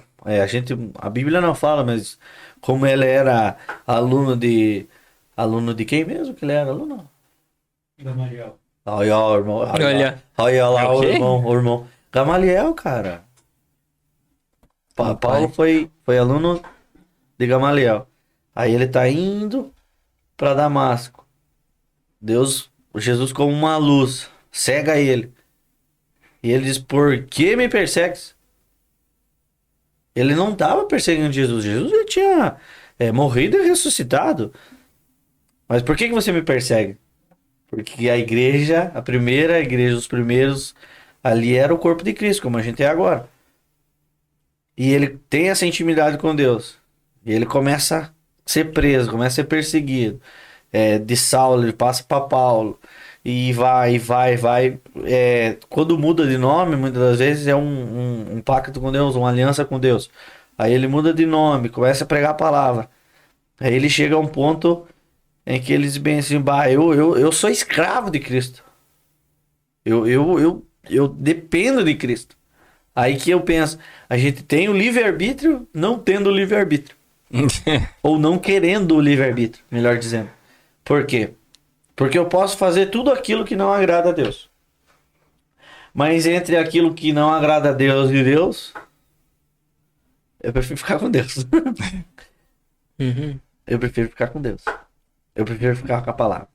Speaker 3: A Bíblia não fala, mas como ele era aluno de. Aluno de quem mesmo que ele era aluno?
Speaker 4: Gamaliel.
Speaker 3: Olha o irmão.
Speaker 1: Olha.
Speaker 3: Olha lá
Speaker 1: É o
Speaker 3: o
Speaker 1: quê?
Speaker 3: irmão. Gamaliel, cara. Paulo foi aluno de Gamaliel. Aí ele tá indo para Damasco. Jesus como uma luz, cega ele. E ele diz: por que me persegues? Ele não estava perseguindo Jesus. Jesus já tinha morrido e ressuscitado. Mas por que você me persegue? Porque a igreja, a primeira igreja, os primeiros ali era o corpo de Cristo, como a gente é agora. E ele tem essa intimidade com Deus. E ele começa a ser preso, começa a ser perseguido. De Saulo, ele passa para Paulo. E vai. Quando muda de nome, muitas das vezes é um pacto com Deus, uma aliança com Deus. Aí ele muda de nome, começa a pregar a palavra. Aí ele chega a um ponto em que ele diz bem assim: bah, eu sou escravo de Cristo. Eu dependo de Cristo. Aí que eu penso, a gente tem o livre-arbítrio não tendo o livre-arbítrio. Ou não querendo o livre-arbítrio, melhor dizendo. Por quê? Porque eu posso fazer tudo aquilo que não agrada a Deus. Mas entre aquilo que não agrada a Deus e Deus, eu prefiro ficar com Deus.
Speaker 1: Uhum.
Speaker 3: Eu prefiro ficar com Deus. Eu prefiro ficar com a palavra.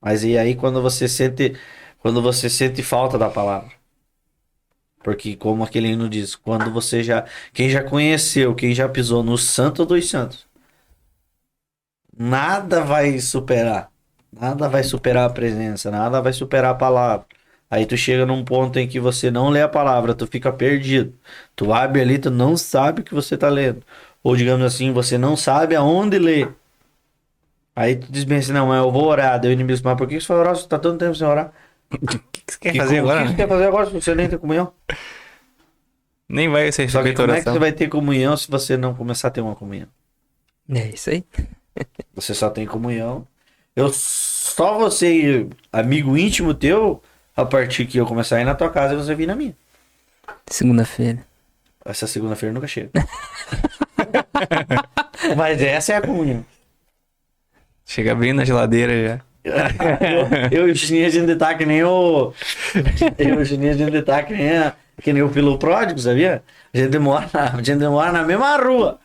Speaker 3: Mas e aí quando você sente falta da palavra? Porque como aquele hino diz, quando quem já conheceu, quem já pisou no Santo dos Santos, nada vai superar. Nada vai superar a presença, nada vai superar a palavra. Aí tu chega num ponto em que você não lê a palavra, tu fica perdido. Tu abre ali, tu não sabe o que você tá lendo. Ou digamos assim, você não sabe aonde ler. Aí tu diz bem assim: não, mas eu vou orar. Daí o inimigo diz: mas por que você vai orar se tá tanto tempo sem orar?
Speaker 2: O que você quer fazer agora?
Speaker 3: O que você quer fazer agora se você nem tem comunhão?
Speaker 2: Nem vai ser
Speaker 3: Só que
Speaker 2: feita
Speaker 3: como é que
Speaker 2: oração.
Speaker 3: você vai ter comunhão se você não começar a ter uma comunhão?
Speaker 1: É isso aí.
Speaker 3: Você só tem comunhão. Só você ir amigo íntimo teu, a partir que eu começar a ir na tua casa, você vir na minha.
Speaker 1: Segunda-feira.
Speaker 3: Essa segunda-feira nunca chega. Mas essa é a comunhão.
Speaker 2: Chega abrindo na geladeira já.
Speaker 3: Eu e o Juninho, a gente tá que nem o... Eu e o Juninho, a gente tá que nem o filho pródigo, sabia? A gente mora na mesma rua.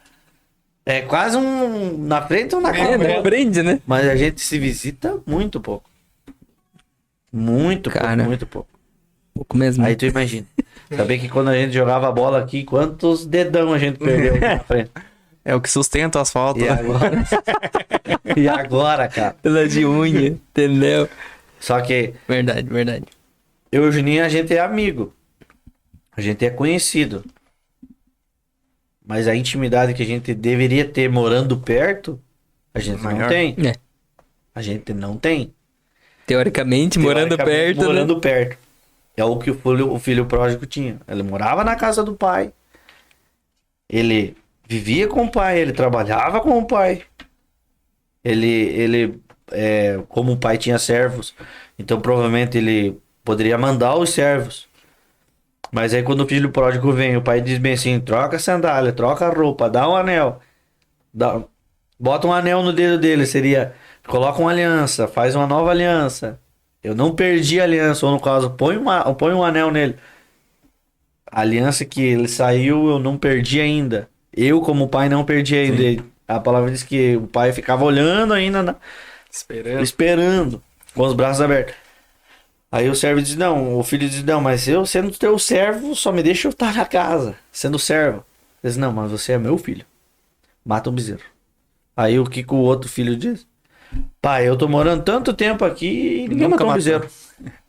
Speaker 3: É quase um na frente ou na cara.
Speaker 1: Aprende, né?
Speaker 3: Mas a gente se visita muito pouco. Muito
Speaker 1: Cara.
Speaker 3: pouco, muito pouco.
Speaker 1: Pouco mesmo.
Speaker 3: Aí tu imagina. Saber que quando a gente jogava bola aqui, quantos dedão a gente perdeu aqui na frente.
Speaker 2: É o que sustenta o asfalto.
Speaker 3: E
Speaker 2: né?
Speaker 3: agora? E agora, cara?
Speaker 1: Pela de unha, entendeu?
Speaker 3: Só que
Speaker 1: Verdade, verdade.
Speaker 3: eu e o Juninho, a gente é amigo. A gente é conhecido. Mas a intimidade que a gente deveria ter morando perto, a gente não
Speaker 2: Maior.
Speaker 3: tem.
Speaker 1: É.
Speaker 3: A gente não tem.
Speaker 1: Teoricamente, morando
Speaker 3: Teoricamente,
Speaker 1: perto,
Speaker 3: morando
Speaker 1: né?
Speaker 3: perto. É o que o filho pródigo tinha. Ele morava na casa do pai. Ele vivia com o pai, ele trabalhava com o pai. Como o pai tinha servos, então provavelmente ele poderia mandar os servos. Mas aí quando o filho pródigo vem, o pai diz bem assim: troca a sandália, troca a roupa, dá um anel. Bota um anel no dedo dele, coloca uma aliança, faz uma nova aliança. Eu não perdi a aliança, ou no caso, põe um anel nele. A aliança que ele saiu, eu não perdi ainda. Eu, como pai, não perdi ainda.
Speaker 2: Sim.
Speaker 3: A palavra diz que o pai ficava olhando ainda, esperando, com os braços abertos. Aí o servo diz: não, o filho diz: não, mas eu, sendo teu servo, só me deixa eu estar na casa, sendo servo. Ele diz: não, mas você é meu filho. Mata um bezerro. Aí o que o outro filho diz? Pai, eu tô morando tanto tempo aqui e ninguém matou um bezerro.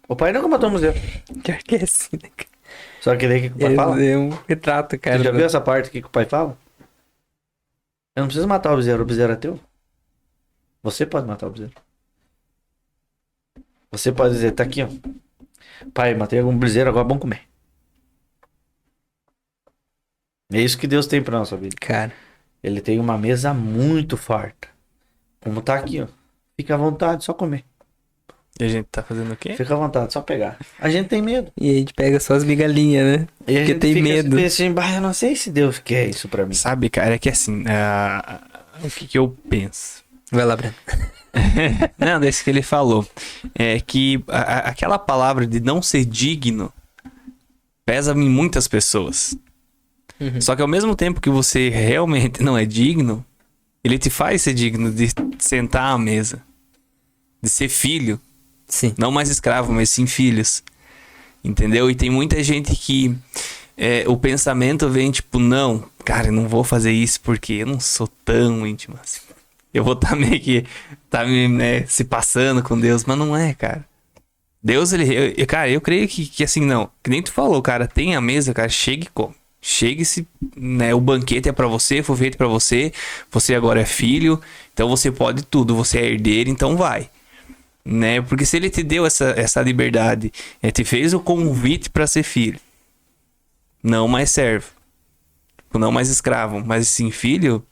Speaker 3: O pai nunca matou um bezerro.
Speaker 1: Pior que é assim, né, cara?
Speaker 3: Só que daí que o pai fala?
Speaker 1: É um retrato, cara.
Speaker 3: Você já viu essa parte que o pai fala? Eu não preciso matar o bezerro é teu. Você pode matar o bezerro. Você pode dizer: tá aqui, ó. Pai, matei algum bezerro, agora vamos comer. É isso que Deus tem pra nossa vida.
Speaker 1: Cara,
Speaker 3: Ele tem uma mesa muito farta. Como tá aqui, ó. Fica à vontade, só comer.
Speaker 2: E a gente tá fazendo o quê?
Speaker 3: Fica à vontade, só pegar. A gente tem medo.
Speaker 1: e a gente pega só as migalhinhas, né?
Speaker 3: E a
Speaker 1: Porque
Speaker 3: gente
Speaker 1: tem
Speaker 3: fica
Speaker 1: medo.
Speaker 3: assim: bah, eu não sei se Deus quer isso pra mim.
Speaker 2: Sabe, cara, é que assim, o que eu penso?
Speaker 1: Vai lá, Breno.
Speaker 2: Não, desse que ele falou. É que aquela palavra de não ser digno pesa em muitas pessoas. Só que ao mesmo tempo que você realmente não é digno, ele te faz ser digno de sentar à mesa. De ser filho.
Speaker 1: Sim.
Speaker 2: Não mais escravo, mas sim filhos. Entendeu? E tem muita gente que o pensamento vem tipo, não, cara, eu não vou fazer isso porque eu não sou tão íntimo assim. Eu vou estar meio que se passando com Deus, mas não é, cara. Deus, cara, eu creio que assim, não. Que nem tu falou, cara, tem a mesa, cara, chega e come. Chegue-se, né, o banquete é pra você, foi feito pra você, você agora é filho, então você pode tudo, você é herdeiro, então vai. Né? Porque se ele te deu essa liberdade, te fez o convite pra ser filho, não mais servo, não mais escravo, mas sim filho,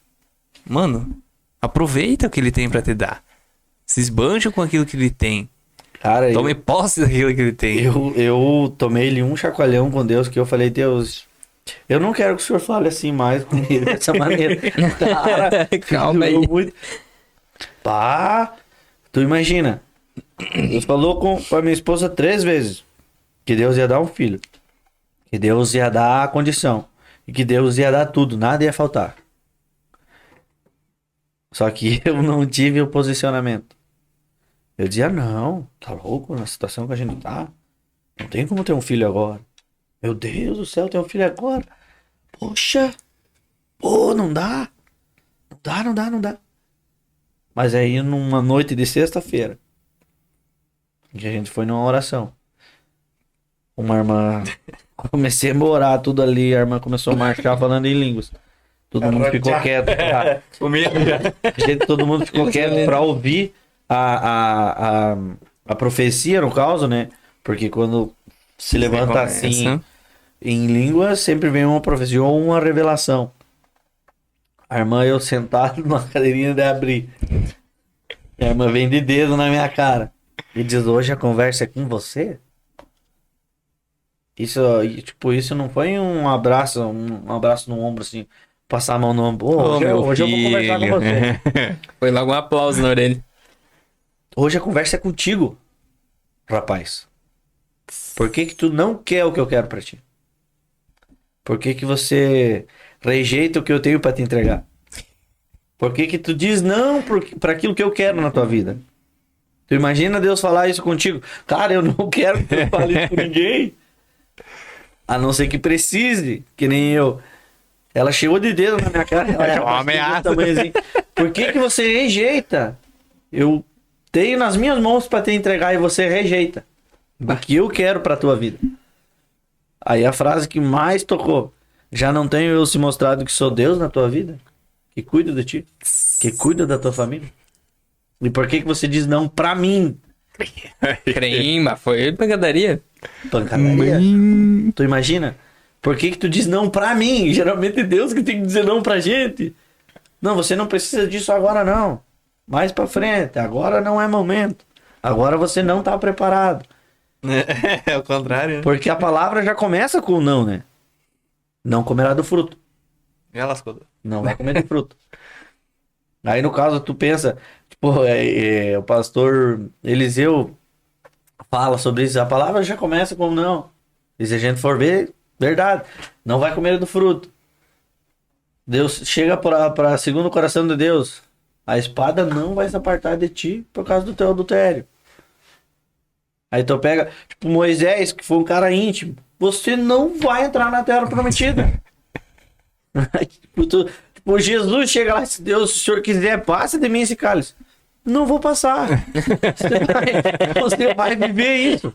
Speaker 2: mano, aproveita o que ele tem pra te dar. Se esbanja com aquilo que ele tem.
Speaker 3: Cara,
Speaker 2: Tome posse daquilo que ele tem.
Speaker 3: eu tomei-lhe um chacoalhão com Deus que eu falei, Deus, eu não quero que o senhor fale assim mais comigo dessa maneira. Cara,
Speaker 1: Calma aí.
Speaker 3: muito. Pá, tu imagina. Deus falou com a minha esposa 3 vezes que Deus ia dar um filho, que Deus ia dar a condição e que Deus ia dar tudo, nada ia faltar. Só que eu não tive o posicionamento. Eu dizia, não, tá louco na situação que a gente tá? Não tem como ter um filho agora. Meu Deus do céu, ter um filho agora? Poxa, pô, não dá. Não dá. Mas aí numa noite de sexta-feira, que a gente foi numa oração. Uma irmã, comecei a orar tudo ali, a irmã começou a marchar falando em línguas. Todo mundo ficou quieto. Todo mundo ficou quieto pra ouvir a profecia, no caso, né? Porque quando se levanta assim em línguas, sempre vem uma profecia ou uma revelação. A irmã, eu sentado numa cadeirinha de abrir. A irmã vem de dedo na minha cara e diz, hoje a conversa é com você? Isso, tipo, isso não foi um abraço no ombro assim, passar a mão no ombro. Hoje eu vou conversar com você.
Speaker 1: Foi logo um aplauso na orelha.
Speaker 3: Hoje a conversa é contigo, rapaz. Por que tu não quer o que eu quero pra ti? Por que você rejeita o que eu tenho pra te entregar? Por que tu diz não pra aquilo que eu quero na tua vida? Tu imagina Deus falar isso contigo? Cara, eu não quero que tu fale isso com ninguém. A não ser que precise, que nem eu. Ela chegou de dedo na minha cara. Ela
Speaker 2: É uma ameaça.
Speaker 3: assim. Por que você rejeita? Eu tenho nas minhas mãos pra te entregar e você rejeita. O que eu quero pra tua vida. Aí a frase que mais tocou. Já não tenho eu se mostrado que sou Deus na tua vida? Que cuida de ti? Que cuida da tua família? E por que você diz não pra mim?
Speaker 1: Crema, foi pancadaria.
Speaker 3: Pancadaria. Tu imagina? Por que tu diz não pra mim? Geralmente é Deus que tem que dizer não pra gente. Não, você não precisa disso agora não. Mais pra frente. Agora não é momento. Agora você não tá preparado.
Speaker 2: É o contrário, né?
Speaker 3: Porque a palavra já começa com o não, né? Não comerá do fruto.
Speaker 2: Já lascou.
Speaker 3: Não vai comer do fruto. Aí no caso tu pensa, tipo, o pastor Eliseu fala sobre isso. A palavra já começa com não. E se a gente for ver, verdade. Não vai comer do fruto. Deus chega para segundo o coração de Deus. A espada não vai se apartar de ti por causa do teu adultério. Aí tu pega, tipo, Moisés, que foi um cara íntimo. Você não vai entrar na terra prometida. Tipo, Jesus chega lá, se Deus, se o senhor quiser, passa de mim esse cálice. Não vou passar. Você vai viver isso.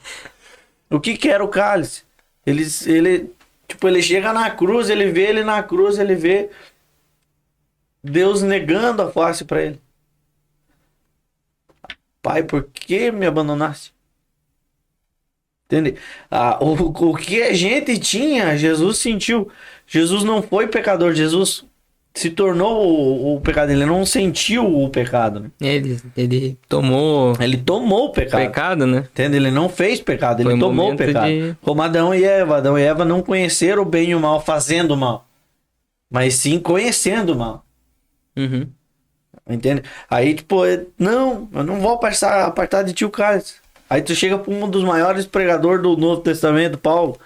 Speaker 3: O que era o cálice? Ele chega na cruz, ele vê ele na cruz, ele vê Deus negando a face para ele. Pai, por que me abandonaste? Entende? O que a gente tinha, Jesus sentiu. Jesus não foi pecador, Jesus se tornou o pecado. Ele não sentiu o pecado. Né?
Speaker 1: Ele tomou
Speaker 3: o pecado.
Speaker 1: pecado, né?
Speaker 3: Entende? Ele não fez pecado, ele
Speaker 1: Foi um
Speaker 3: tomou o
Speaker 1: momento
Speaker 3: pecado.
Speaker 1: de-
Speaker 3: Como Adão e Eva. Adão e Eva não conheceram o bem e o mal fazendo o mal, mas sim conhecendo o mal.
Speaker 1: Uhum.
Speaker 3: Entende? Aí, tipo, não, eu não vou apartar de ti o cálice. Aí tu chega pra um dos maiores pregadores do Novo Testamento, Paulo.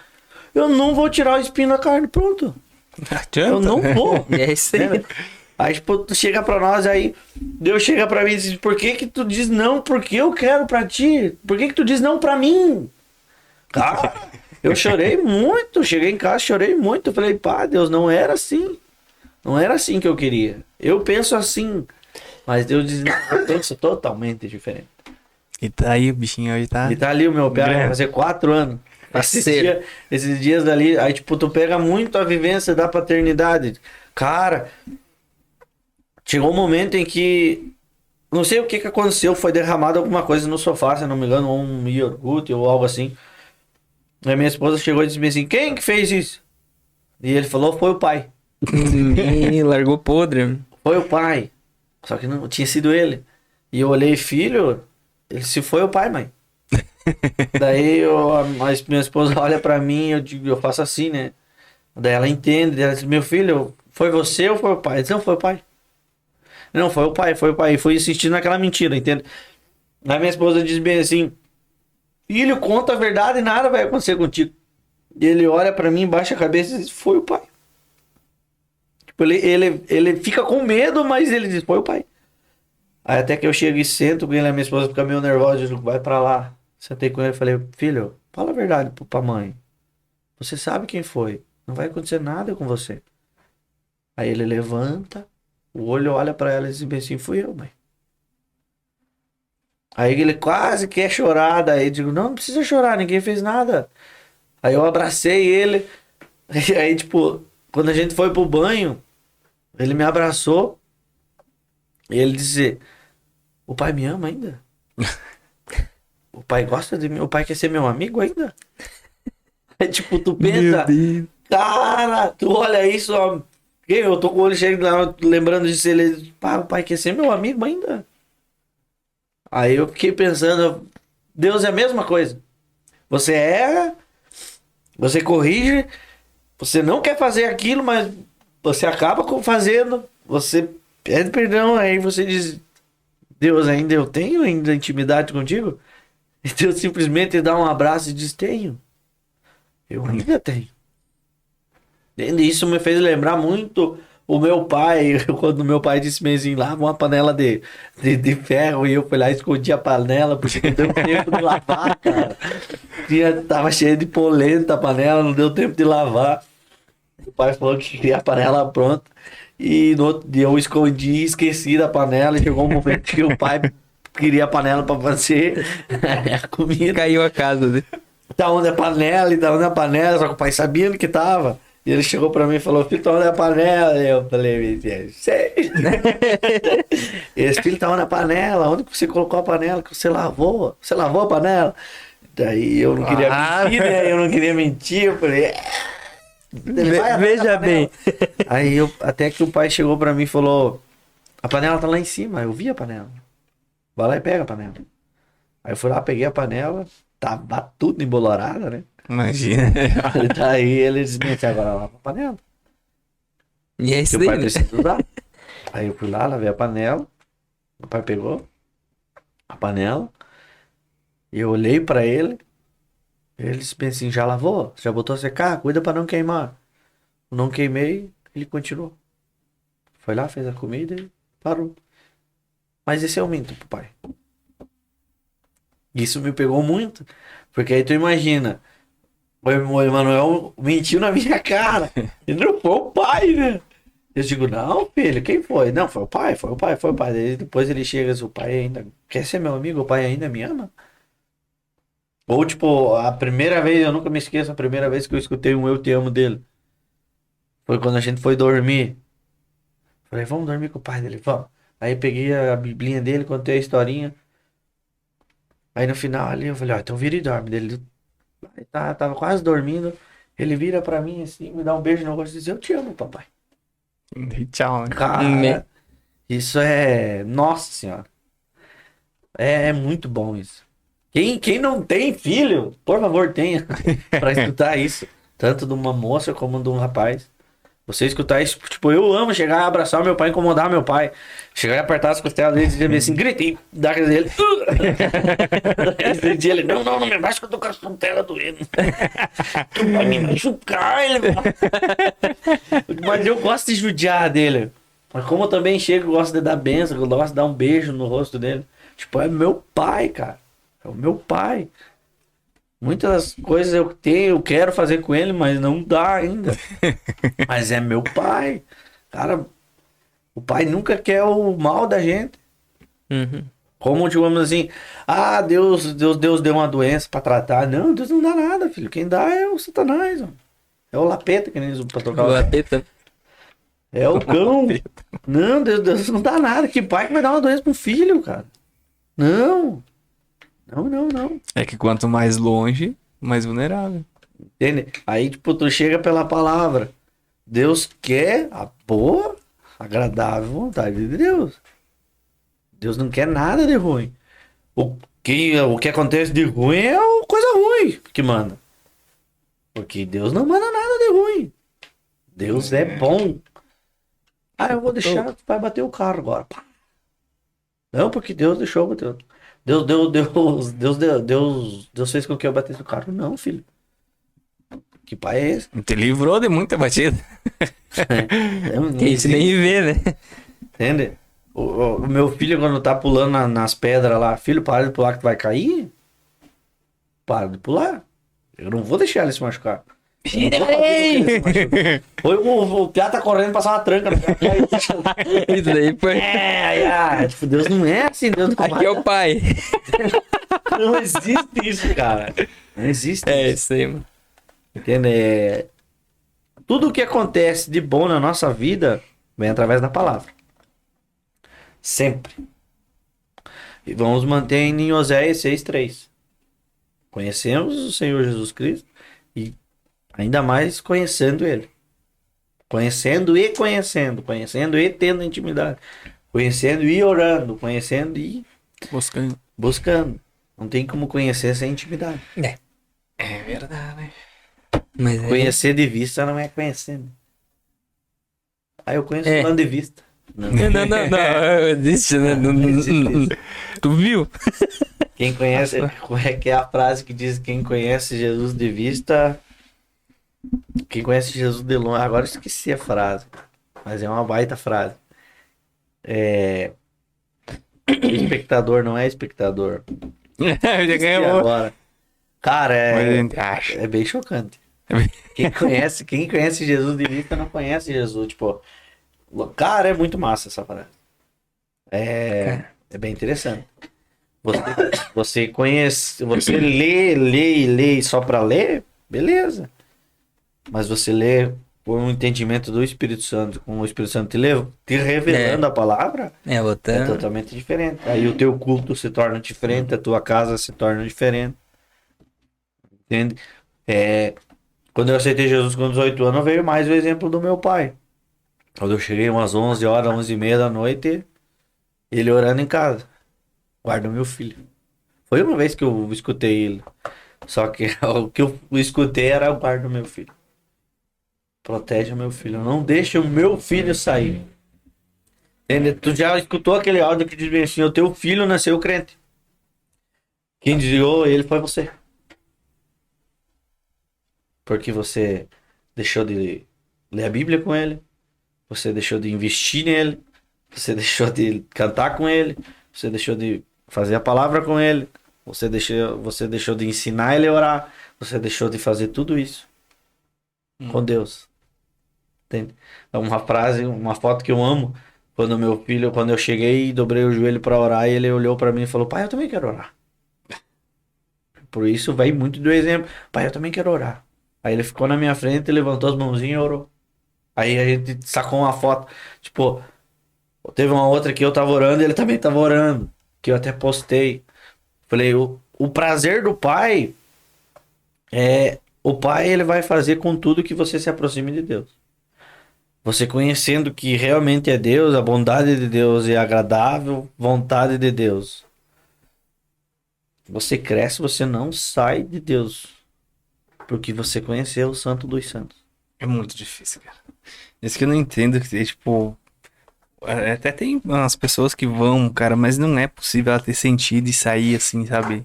Speaker 3: Eu não vou tirar o espinho da carne, pronto. Eu não vou.
Speaker 1: E é isso aí.
Speaker 3: Né? Aí, tipo, tu chega pra nós, aí Deus chega pra mim e diz, por que que tu diz não? Porque eu quero pra ti. Por que que tu diz não pra mim? Cara, eu chorei muito. Cheguei em casa, chorei muito. Eu falei, pá, Deus, não era assim. Não era assim que eu queria. Eu penso assim. Mas Deus diz, não, eu penso totalmente diferente.
Speaker 2: E tá aí o bichinho hoje, tá?
Speaker 3: E tá ali o meu pé, vai fazer 4 anos. Esses dias dali, aí tipo, tu pega muito a vivência da paternidade. Cara, chegou um momento em que, não sei o que que aconteceu, foi derramado alguma coisa no sofá, se eu não me engano, ou um iogurte ou algo assim. Aí minha esposa chegou e disse assim, quem que fez isso? E ele falou, foi o pai.
Speaker 1: Ih, largou podre.
Speaker 3: Foi o pai. Só que não tinha sido ele. E eu olhei, filho, ele se foi o pai, mãe. Daí minha esposa olha pra mim, eu faço assim, né? Daí ela entende, ela diz, meu filho, foi você ou foi o pai? Eu disse, não, foi o pai. Não, foi o pai, foi o pai. E fui insistindo naquela mentira, entende? Aí minha esposa diz bem assim, filho, conta a verdade e nada vai acontecer contigo. E ele olha pra mim, baixa a cabeça e diz, foi o pai. Tipo, ele fica com medo, mas ele diz, foi o pai. Aí até que eu chego e sento com ele, a minha esposa fica meio nervosa, eu digo, vai pra lá. Sentei com ele e falei, filho, fala a verdade pra mãe. Você sabe quem foi. Não vai acontecer nada com você. Aí ele levanta, o olho olha pra ela e diz assim, fui eu, mãe. Aí ele quase quer chorar, daí eu digo, não precisa chorar, ninguém fez nada. Aí eu abracei ele, e aí tipo, quando a gente foi pro banho, ele me abraçou, e ele disse, o pai me ama ainda? O pai gosta de mim? O pai quer ser meu amigo ainda? É tipo, tu pensa, cara, tu olha isso, ó, eu tô com o olho cheio lá, lembrando disso, ele, pá, o pai quer ser meu amigo ainda? Aí eu fiquei pensando, Deus é a mesma coisa. Você erra, você corrige, você não quer fazer aquilo, mas você acaba fazendo, você pede perdão, aí você diz, Deus, ainda eu tenho ainda intimidade contigo? E Deus simplesmente dá um abraço e diz, tenho. Eu ainda tenho. E isso me fez lembrar muito o meu pai, quando meu pai disse assim, lava uma panela de ferro, e eu fui lá e escondi a panela, porque não deu tempo de lavar, cara. Tava cheio de polenta a panela, não deu tempo de lavar. O pai falou que queria a panela pronta. E no outro dia eu escondi, esqueci da panela, e chegou um momento que o pai queria a panela pra fazer a comida.
Speaker 1: Caiu a casa, né?
Speaker 3: Tá onde é a panela, e tá onde é a panela, só que o pai sabia onde que tava. E ele chegou pra mim e falou, filho, tá onde é a panela? E eu falei, sei. Esse filho tá onde é a panela? Onde que você colocou a panela que você lavou? Você lavou a panela? Daí eu não queria mentir, né? Eu não queria mentir, eu falei...
Speaker 1: Veja bem.
Speaker 3: Aí até que o pai chegou pra mim e falou, a panela tá lá em cima, eu vi a panela. Vai lá e pega a panela. Aí eu fui lá, peguei a panela, tava tudo embolorada, né?
Speaker 2: Imagina.
Speaker 3: Daí ele disse, agora lava a panela.
Speaker 1: E é isso
Speaker 3: Que o
Speaker 1: daí,
Speaker 3: pai
Speaker 1: né?
Speaker 3: precisa usar. Aí eu fui lá, lavei a panela. O pai pegou a panela. E eu olhei pra ele. Ele disse bem assim, já lavou? Já botou a secar? Cuida pra não queimar. Eu não queimei, ele continuou. Foi lá, fez a comida e parou. Mas esse é o minto pro pai. Isso me pegou muito. Porque aí tu imagina, o Emanuel mentiu na minha cara. Ele não foi o pai, né? Eu digo, não, filho, quem foi? Não, foi o pai, foi o pai, foi o pai. Daí depois ele chega, o pai ainda quer ser meu amigo, o pai ainda me ama. Ou tipo, a primeira vez, eu nunca me esqueço, a primeira vez que eu escutei um Eu Te Amo dele. Foi quando a gente foi dormir. Falei, vamos dormir com o pai dele, vamos. Aí peguei a biblinha dele, contei a historinha. Aí no final ali eu falei, ó, então vira e dorme. Dele tava quase dormindo. Ele vira pra mim assim, me dá um beijo no rosto e diz, eu te amo, papai.
Speaker 2: E tchau.
Speaker 3: Cara, isso é... Nossa senhora. É muito bom isso. Quem não tem filho, por favor, tenha. Pra escutar isso. Tanto de uma moça como de um rapaz. Você escutar isso, tipo, eu amo chegar e abraçar o meu pai, incomodar meu pai. Chegar e apertar as costelas dele e dizer assim, grita e dar a dele. Esse dia ele, não me baixa que eu tô com a costela doendo. Tu vai me machucar, ele. Mas eu gosto de judiar dele. Mas como eu também chego, eu gosto de dar benção, eu gosto de dar um beijo no rosto dele. Tipo, é meu pai, cara. É o meu pai. Muitas coisas eu tenho, eu quero fazer com ele, mas não dá ainda. Mas é meu pai. Cara, o pai nunca quer o mal da gente.
Speaker 1: Uhum.
Speaker 3: Como digamos assim, Deus deu uma doença pra tratar. Não, Deus não dá nada, filho. Quem dá é o Satanás, ó. É o lapeta que nem diz o pastor Carlos.
Speaker 1: Lapeta.
Speaker 3: É o cão. Não, Deus não dá nada. Que pai que vai dar uma doença pro filho, cara? Não. Não.
Speaker 2: É que quanto mais longe, mais vulnerável.
Speaker 3: Entende? Aí, tipo, tu chega pela palavra. Deus quer a boa, agradável vontade de Deus. Deus não quer nada de ruim. O que acontece de ruim é coisa ruim que manda. Porque Deus não manda nada de ruim. Deus é bom. Eu vou deixar, vai bater o carro agora. Pá. Não, porque Deus deixou bater. Deus fez com que eu batesse o carro. Não, filho. Que pai é esse?
Speaker 2: Te livrou de muita batida.
Speaker 1: Que isso nem vê, né?
Speaker 3: Entende? O meu filho, quando tá pulando nas pedras lá, filho, para de pular que tu vai cair. Para de pular. Eu não vou deixar ele se machucar. O Piá tá correndo passar uma tranca.
Speaker 1: Isso daí foi.
Speaker 3: Tipo, Deus não é assim, Deus não
Speaker 1: Aqui é o pai.
Speaker 3: Não existe isso, cara. Não existe
Speaker 1: É
Speaker 3: isso.
Speaker 1: isso aí, mano.
Speaker 3: Entende? Tudo o que acontece de bom na nossa vida vem através da palavra. Sempre. E vamos manter em Oséias 6:3. Conhecemos o Senhor Jesus Cristo e ainda mais conhecendo Ele. Conhecendo e tendo intimidade. Conhecendo e orando. Conhecendo e buscando. Não tem como conhecer sem intimidade.
Speaker 1: É verdade. Mas
Speaker 3: Conhecer de vista não é conhecendo. Eu conheço fulano de vista.
Speaker 1: Não, existe, né? Não
Speaker 3: existe isso.
Speaker 1: Tu viu?
Speaker 3: Quem conhece, como é que é a frase que diz quem conhece Jesus de vista, quem conhece Jesus de longe, agora eu esqueci a frase, mas é uma baita frase. O espectador não é espectador.
Speaker 1: Já
Speaker 3: Esqueci
Speaker 1: ganhou.
Speaker 3: agora. Cara,
Speaker 2: Mas a gente acha.
Speaker 3: é bem chocante. Quem conhece Jesus de vista não conhece Jesus, tipo, cara, é muito massa essa frase. É bem interessante. Você conhece, você lê só para ler, beleza. Mas você lê por um entendimento do Espírito Santo, com o Espírito Santo te revelando a palavra, é
Speaker 1: Botando.
Speaker 3: totalmente diferente. Aí o teu culto se torna diferente, a tua casa se torna diferente. Entende? Quando eu aceitei Jesus com 18 anos, veio mais o exemplo do meu pai. Quando eu cheguei umas 11 horas, 11h30 da noite, ele orando em casa. Guarda meu filho. Foi uma vez que eu escutei ele. Só que o que eu escutei era guarda meu filho. Protege o meu filho. Não deixa o meu filho sair. Entende? Tu já escutou aquele áudio que diz bem assim, o teu filho nasceu crente. Quem desviou ele foi você. Porque você deixou de ler a Bíblia com ele. Você deixou de investir nele. Você deixou de cantar com ele. Você deixou de fazer a palavra com ele. Você deixou de ensinar ele a orar. Você deixou de fazer tudo isso com Deus. Entende? É uma frase, uma foto que eu amo. Quando eu cheguei e dobrei o joelho para orar, ele olhou para mim e falou: pai, eu também quero orar. Por isso vai muito do exemplo. Pai, eu também quero orar. Aí ele ficou na minha frente, levantou as mãozinhas e orou. Aí a gente sacou uma foto. Tipo, teve uma outra que eu tava orando e ele também tava orando. Que eu até postei. Falei, o prazer do pai o pai ele vai fazer com tudo que você se aproxime de Deus. Você conhecendo que realmente é Deus, a bondade de Deus e a agradável vontade de Deus. Você cresce, você não sai de Deus. Porque você conheceu o Santo dos Santos.
Speaker 2: É muito difícil, cara. Isso que eu não entendo, que, tipo... Até tem umas pessoas que vão, cara, mas não é possível ela ter sentido e sair assim, sabe?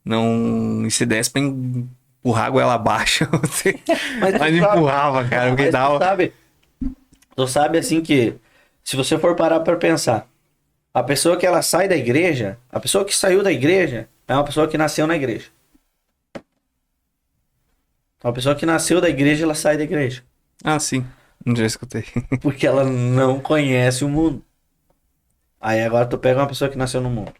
Speaker 2: Não... E se desse pra empurrar a goela abaixo,
Speaker 3: Mas tu
Speaker 2: mas
Speaker 3: sabe-
Speaker 2: empurrava, cara, porque
Speaker 3: Mas
Speaker 2: dava...
Speaker 3: tu sabe assim que, se você for parar pra pensar, a pessoa que ela sai da igreja, a pessoa que saiu da igreja, é uma pessoa que nasceu na igreja. Uma pessoa que nasceu da igreja, ela sai da igreja.
Speaker 2: Ah, sim. Já escutei.
Speaker 3: Porque ela não conhece o mundo. Aí agora tu pega uma pessoa que nasceu no mundo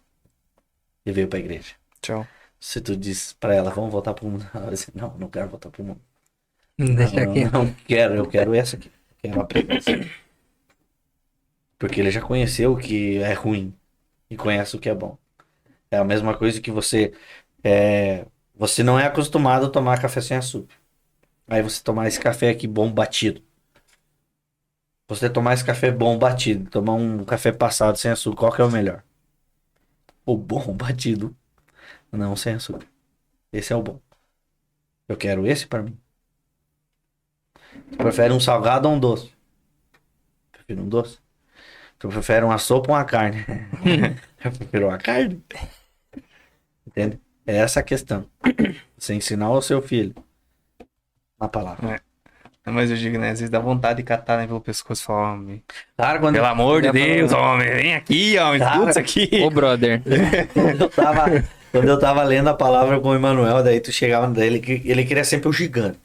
Speaker 3: e veio pra igreja.
Speaker 2: Tchau.
Speaker 3: Se tu diz pra ela, vamos voltar pro mundo, ela vai dizer, não, não quero voltar pro mundo.
Speaker 4: Deixa
Speaker 3: Não,
Speaker 4: aqui.
Speaker 3: não quero, eu quero essa aqui. Quero aprender essa aqui. Porque ele já conheceu o que é ruim e conhece o que é bom. É a mesma coisa que você não é acostumado a tomar café sem açúcar. Aí você tomar esse café aqui bom batido. Você tomar esse café bom batido, tomar um café passado sem açúcar, qual que é o melhor? O bom batido, não sem açúcar. Esse é o bom. Eu quero esse pra mim. Tu prefere um salgado ou um doce? Prefiro um doce. Tu prefere uma sopa ou uma carne? Eu prefiro uma carne. Entende? É essa a questão. Você ensinar ao seu filho a palavra.
Speaker 2: Mas eu digo, né? Às vezes dá vontade de catar, né, pelo pescoço e falar, homem.
Speaker 3: Cara, quando
Speaker 2: Pelo amor de Deus, homem, vem aqui, homem,
Speaker 3: Cara,
Speaker 2: escuta isso aqui.
Speaker 4: Ô, brother.
Speaker 3: quando eu tava lendo a palavra com o Emanuel, daí tu chegava dele, ele queria sempre o gigante.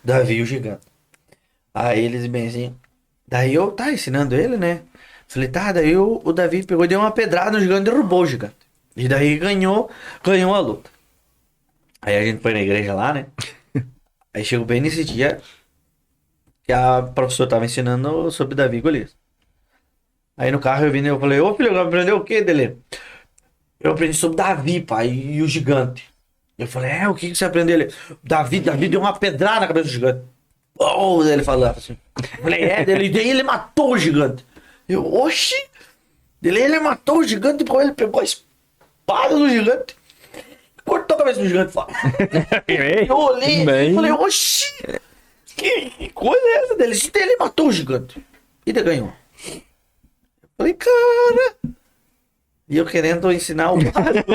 Speaker 3: Davi o gigante. Aí eles bem assim. Daí eu ensinando ele, né? Falei, tá, daí o Davi pegou e deu uma pedrada no gigante e derrubou o gigante. E daí ganhou a luta. Aí a gente foi na igreja lá, né? Aí chegou bem nesse dia que a professora tava ensinando sobre Davi e Golias. Aí no carro eu vim e eu falei, ô filho, eu aprendeu o que dele? Eu aprendi sobre Davi, pai, e o gigante. Eu falei, o que você aprendeu? Ele, Davi deu uma pedrada na cabeça do gigante. Oh, ele falava assim. Eu falei, daí ele matou o gigante. Eu, oxi! Ele matou o gigante, depois ele pegou a espada do gigante, cortou a cabeça do gigante fora. Eu olhei e falei, oxi! Que coisa é essa dele? Ele matou o gigante. E ele ganhou. Eu falei, cara! E eu querendo ensinar o básico.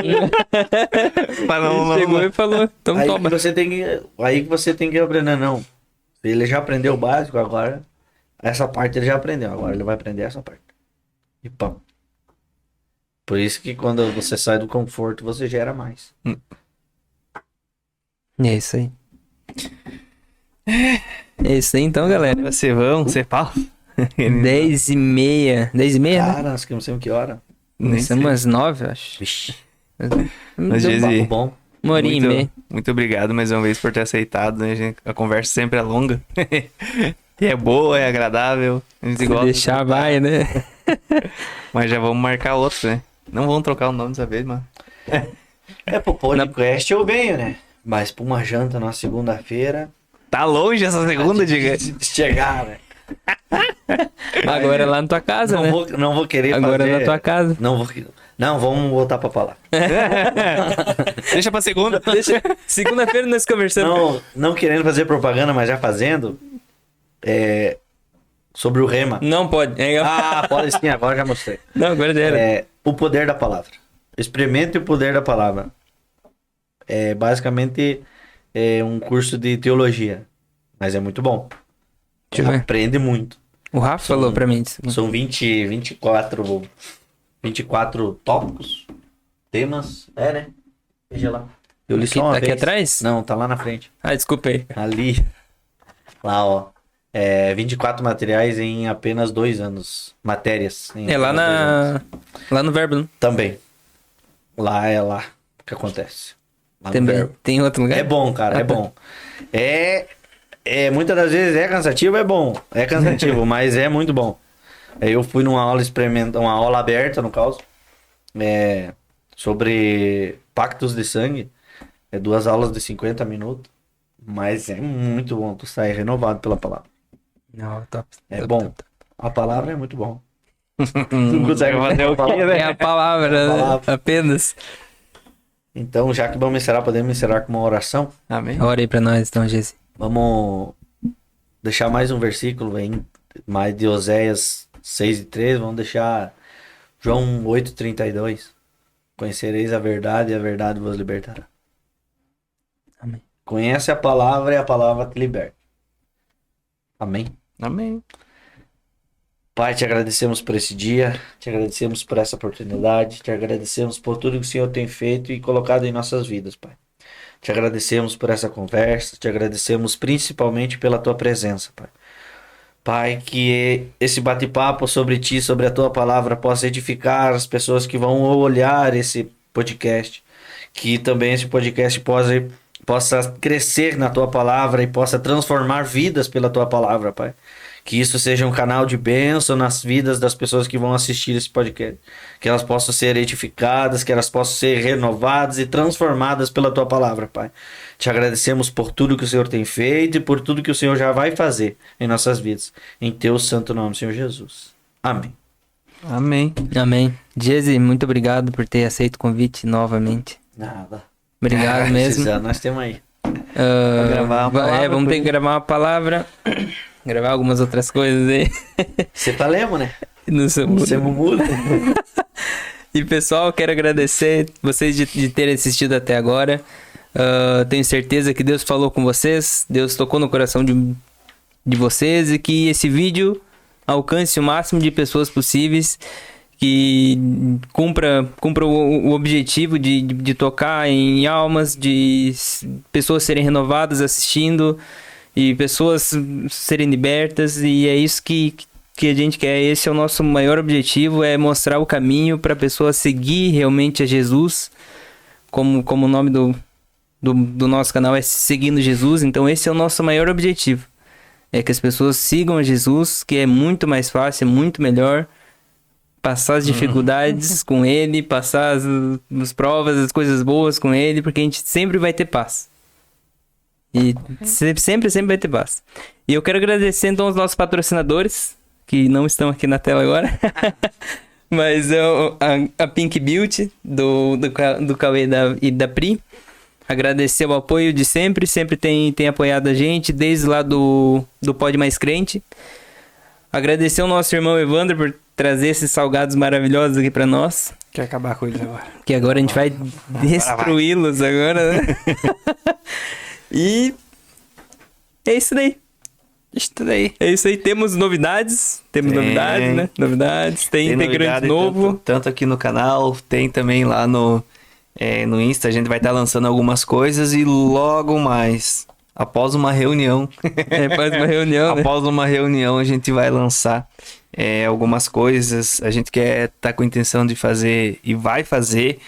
Speaker 2: Não,
Speaker 4: Chegou e falou, então
Speaker 3: Aí
Speaker 4: toma.
Speaker 3: que você tem que aprender, não. Ele já aprendeu o básico, agora essa parte ele já aprendeu, agora ele vai aprender essa parte. E pão. Por isso que quando você sai do conforto, você gera mais.
Speaker 4: É isso aí. É isso aí então, galera.
Speaker 2: Você vão, você fala.
Speaker 4: 10h30. 10h30, né?
Speaker 3: Cara, nós queremos que hora?
Speaker 2: Nem sei.
Speaker 4: Começamos às 9, eu acho.
Speaker 3: Vixe,
Speaker 2: Mas,
Speaker 4: Deu
Speaker 2: Gezi,
Speaker 3: papo bom.
Speaker 4: uma horinha e meia.
Speaker 2: muito obrigado mais uma vez por ter aceitado, né? A conversa sempre é longa. E é boa, é agradável. A gente
Speaker 4: Se
Speaker 2: gosta.
Speaker 4: deixar, vai, né?
Speaker 2: Mas já vamos marcar outro, né? Não vamos trocar o nome dessa vez, mas...
Speaker 3: Pro podcast eu venho, né? Mas pra uma janta na segunda-feira,
Speaker 2: Tá longe essa segunda, diga.
Speaker 3: de chegar, né?
Speaker 4: Agora é lá na tua casa, né?
Speaker 3: Não vou querer
Speaker 4: Agora é
Speaker 3: fazer...
Speaker 4: na tua casa.
Speaker 3: Não, vamos voltar pra palavra.
Speaker 2: Deixa pra segunda.
Speaker 4: Segunda-feira nós conversamos.
Speaker 3: Não querendo fazer propaganda, mas já fazendo. Sobre o rema.
Speaker 4: Não pode.
Speaker 3: Pode sim, agora já mostrei.
Speaker 4: Não, agora já era.
Speaker 3: O poder da palavra. Experimente o poder da palavra. É basicamente um curso de teologia. Mas é muito bom.
Speaker 4: Deixa eu ver.
Speaker 3: Aprende muito.
Speaker 4: O Rafa falou pra mim.
Speaker 3: São 24 tópicos, temas. Né? Veja lá. Eu li
Speaker 4: Aqui,
Speaker 3: só uma
Speaker 4: aqui
Speaker 3: vez.
Speaker 4: atrás?
Speaker 3: Não, tá lá na frente.
Speaker 4: Desculpa aí.
Speaker 3: Ali. Lá, ó. 24 materiais em apenas 2 anos. Matérias.
Speaker 4: É lá lá no verbo, né?
Speaker 3: Também. Lá é lá que acontece. Lá no
Speaker 4: Também.
Speaker 3: verbo.
Speaker 4: Tem outro lugar?
Speaker 3: É bom, cara, é bom. Muitas das vezes é cansativo, é bom. É cansativo, mas é muito bom. Eu fui numa aula experimental, uma aula aberta, no caso, sobre pactos de sangue. 2 aulas de 50 minutos. Mas é muito bom, tu sai renovado pela palavra.
Speaker 4: Não, top.
Speaker 3: É
Speaker 4: top,
Speaker 3: bom.
Speaker 4: top, top.
Speaker 3: A palavra é muito bom. Tu consegue fazer o quê,
Speaker 4: É
Speaker 3: né?
Speaker 4: a palavra, né? Apenas.
Speaker 3: Então, já que vamos encerrar, podemos encerrar com uma oração.
Speaker 2: Amém.
Speaker 4: Ora aí pra nós, então, Jesse.
Speaker 3: Vamos deixar mais um versículo aí, mais de Oséias 6:3, vamos deixar João 8:32. Conhecereis a verdade e a verdade vos libertará.
Speaker 1: Amém.
Speaker 3: Conhece a palavra e a palavra te liberta. Amém.
Speaker 2: Amém.
Speaker 3: Pai, te agradecemos por esse dia, te agradecemos por essa oportunidade, te agradecemos por tudo que o Senhor tem feito e colocado em nossas vidas, Pai. Te agradecemos por essa conversa, te agradecemos principalmente pela tua presença, Pai. Pai, que esse bate-papo sobre ti, sobre a tua palavra, possa edificar as pessoas que vão olhar esse podcast. Que também esse podcast possa crescer na tua palavra e possa transformar vidas pela tua palavra, Pai. Que isso seja um canal de bênção nas vidas das pessoas que vão assistir esse podcast. Que elas possam ser edificadas, que elas possam ser renovadas e transformadas pela tua palavra, Pai. Te agradecemos por tudo que o Senhor tem feito e por tudo que o Senhor já vai fazer em nossas vidas. Em teu santo nome, Senhor Jesus. Amém.
Speaker 2: Amém.
Speaker 1: Amém. Jesse, muito obrigado por ter aceito o convite novamente.
Speaker 3: Nada.
Speaker 1: Obrigado mesmo.
Speaker 3: Precisando, nós temos aí.
Speaker 2: gravar uma palavra,
Speaker 1: vamos ter que gravar uma palavra, gravar algumas outras coisas aí.
Speaker 3: Você tá lendo, né?
Speaker 1: No seu-
Speaker 3: Você muda.
Speaker 1: E pessoal, quero agradecer vocês de terem assistido até agora. Tenho certeza que Deus falou com vocês, Deus tocou no coração de vocês e que esse vídeo alcance o máximo de pessoas possíveis, que cumpra o objetivo de tocar em almas, de pessoas serem renovadas assistindo e pessoas serem libertas, e é isso que a gente quer. Esse é o nosso maior objetivo, é mostrar o caminho para a pessoa seguir realmente a Jesus, como o nome do nosso canal é Seguindo Jesus. Então esse é o nosso maior objetivo, é que as pessoas sigam a Jesus, que é muito mais fácil, é muito melhor passar as dificuldades com ele, passar as provas, as coisas boas com ele, porque a gente sempre vai ter paz. E sempre vai ter paz. E eu quero agradecer então aos nossos patrocinadores, que não estão aqui na tela agora, mas a Pink Beauty, do Cauê e da Pri. Agradecer o apoio de sempre tem apoiado a gente, desde lá do Pod Mais Crente. Agradecer ao nosso irmão Evandro por trazer esses salgados maravilhosos aqui pra nós.
Speaker 2: Quer acabar com eles agora?
Speaker 1: Que agora a gente vai destruí-los agora, né? E é isso daí. É isso aí. Temos novidades. Novidades, né? Novidades. Tem integrante novo.
Speaker 2: Tanto aqui no canal, tem também lá no Insta. A gente vai estar lançando algumas coisas e logo mais, após uma reunião.
Speaker 1: Após uma reunião, né?
Speaker 2: Após uma reunião, a gente vai lançar algumas coisas. A gente quer estar com a intenção de fazer e vai fazer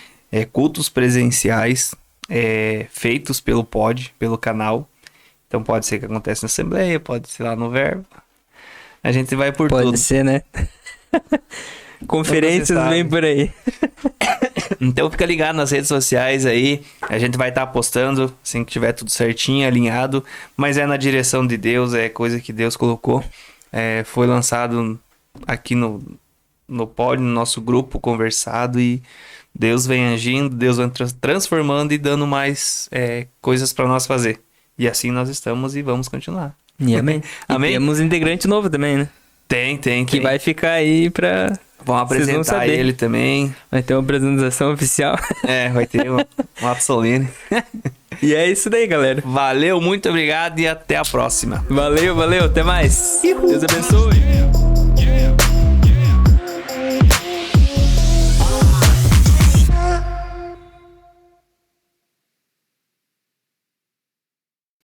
Speaker 2: cultos presenciais feitos pelo pelo canal. Então pode ser que aconteça na Assembleia, pode ser lá no Verbo. A gente vai por tudo.
Speaker 1: Pode ser, né? Conferências vem por aí.
Speaker 2: Então fica ligado nas redes sociais aí. A gente vai estar postando assim que tiver tudo certinho, alinhado. Mas é na direção de Deus, é coisa que Deus colocou. Foi lançado aqui no pod, no nosso grupo, conversado. E Deus vem agindo, Deus vem transformando e dando mais coisas para nós fazer. E assim nós estamos e vamos continuar.
Speaker 1: E amém.
Speaker 2: Amém?
Speaker 1: E temos integrante novo também, né?
Speaker 2: Tem.
Speaker 1: Que vai ficar aí pra...
Speaker 2: Vão
Speaker 1: Vocês vão
Speaker 2: apresentar
Speaker 1: saber.
Speaker 2: ele também.
Speaker 1: Vai ter uma apresentação oficial.
Speaker 2: Vai ter um Absoline.
Speaker 1: E é isso daí, galera.
Speaker 2: Valeu, muito obrigado e até a próxima.
Speaker 1: Valeu. Até mais. Deus abençoe.